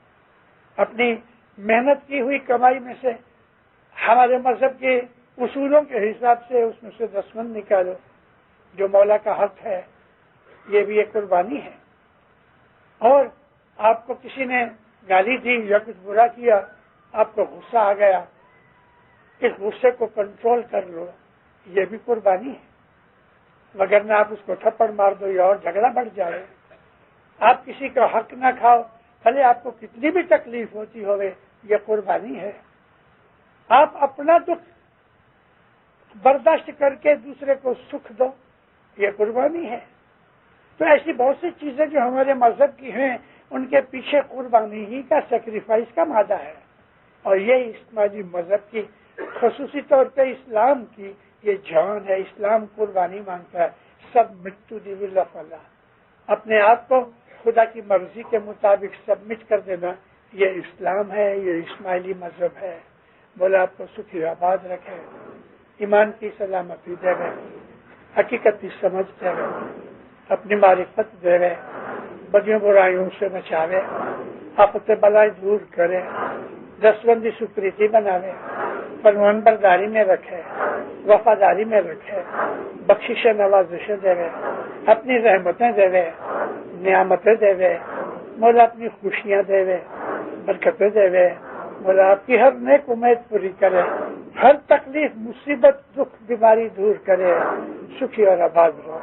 اپنی محنت کی ہوئی کمائی میں سے ہمارے مذہب کے اصولوں کے حساب سے اس میں سے 10 من نکالو، جو مولا کا حق ہے، یہ بھی ایک قربانی ہے۔ اور آپ کو کسی نے گالی دی یا کچھ برا کیا، آپ کو غصہ آ گیا، اس غصے کو کنٹرول کر لو، یہ بھی قربانی ہے، وگرنہ آپ اس کو تھپڑ مار دو یا اور جھگڑا بڑھ جائے۔ آپ کسی کا حق نہ کھاؤ، بھلے آپ کو کتنی بھی تکلیف ہوتی ہوئے، یہ قربانی ہے۔ آپ اپنا دکھ برداشت کر کے دوسرے کو سکھ دو، یہ قربانی ہے۔ تو ایسی بہت سی چیزیں جو ہمارے مذہب کی ہیں، ان کے پیچھے قربانی ہی کا، سیکریفائس کا مادہ ہے، اور یہ اسماعیلی مذہب کی، خصوصی طور پہ اسلام کی یہ جان ہے۔ اسلام قربانی مانگتا ہے، submit to the will of اللہ، اپنے آپ کو خدا کی مرضی کے مطابق سبمٹ کر دینا، یہ اسلام ہے، یہ اسماعیلی مذہب ہے۔ بولا آپ کو سکھی آباد رکھے، ایمان کی سلامتی دے گئے، حقیقت کی سمجھ دے گئے، اپنی معرفت دے گئے، بدیوں برائیوں سے بچاوے، آفت بلائے دور کرے، دستبندی سپریتی بناوے، فرمان برداری میں رکھے، وفاداری میں رکھے، بخشش نوازش دے گئے، اپنی رحمتیں دے گئے، نعمتیں دے گئے، مولا اپنی خوشیاں دے گئے، برکتیں دے گئے، مولا آپ کی ہر نیک امید پوری کرے، ہر تکلیف، مصیبت، دکھ، بیماری دور کرے، سکھی اور آباد ہو۔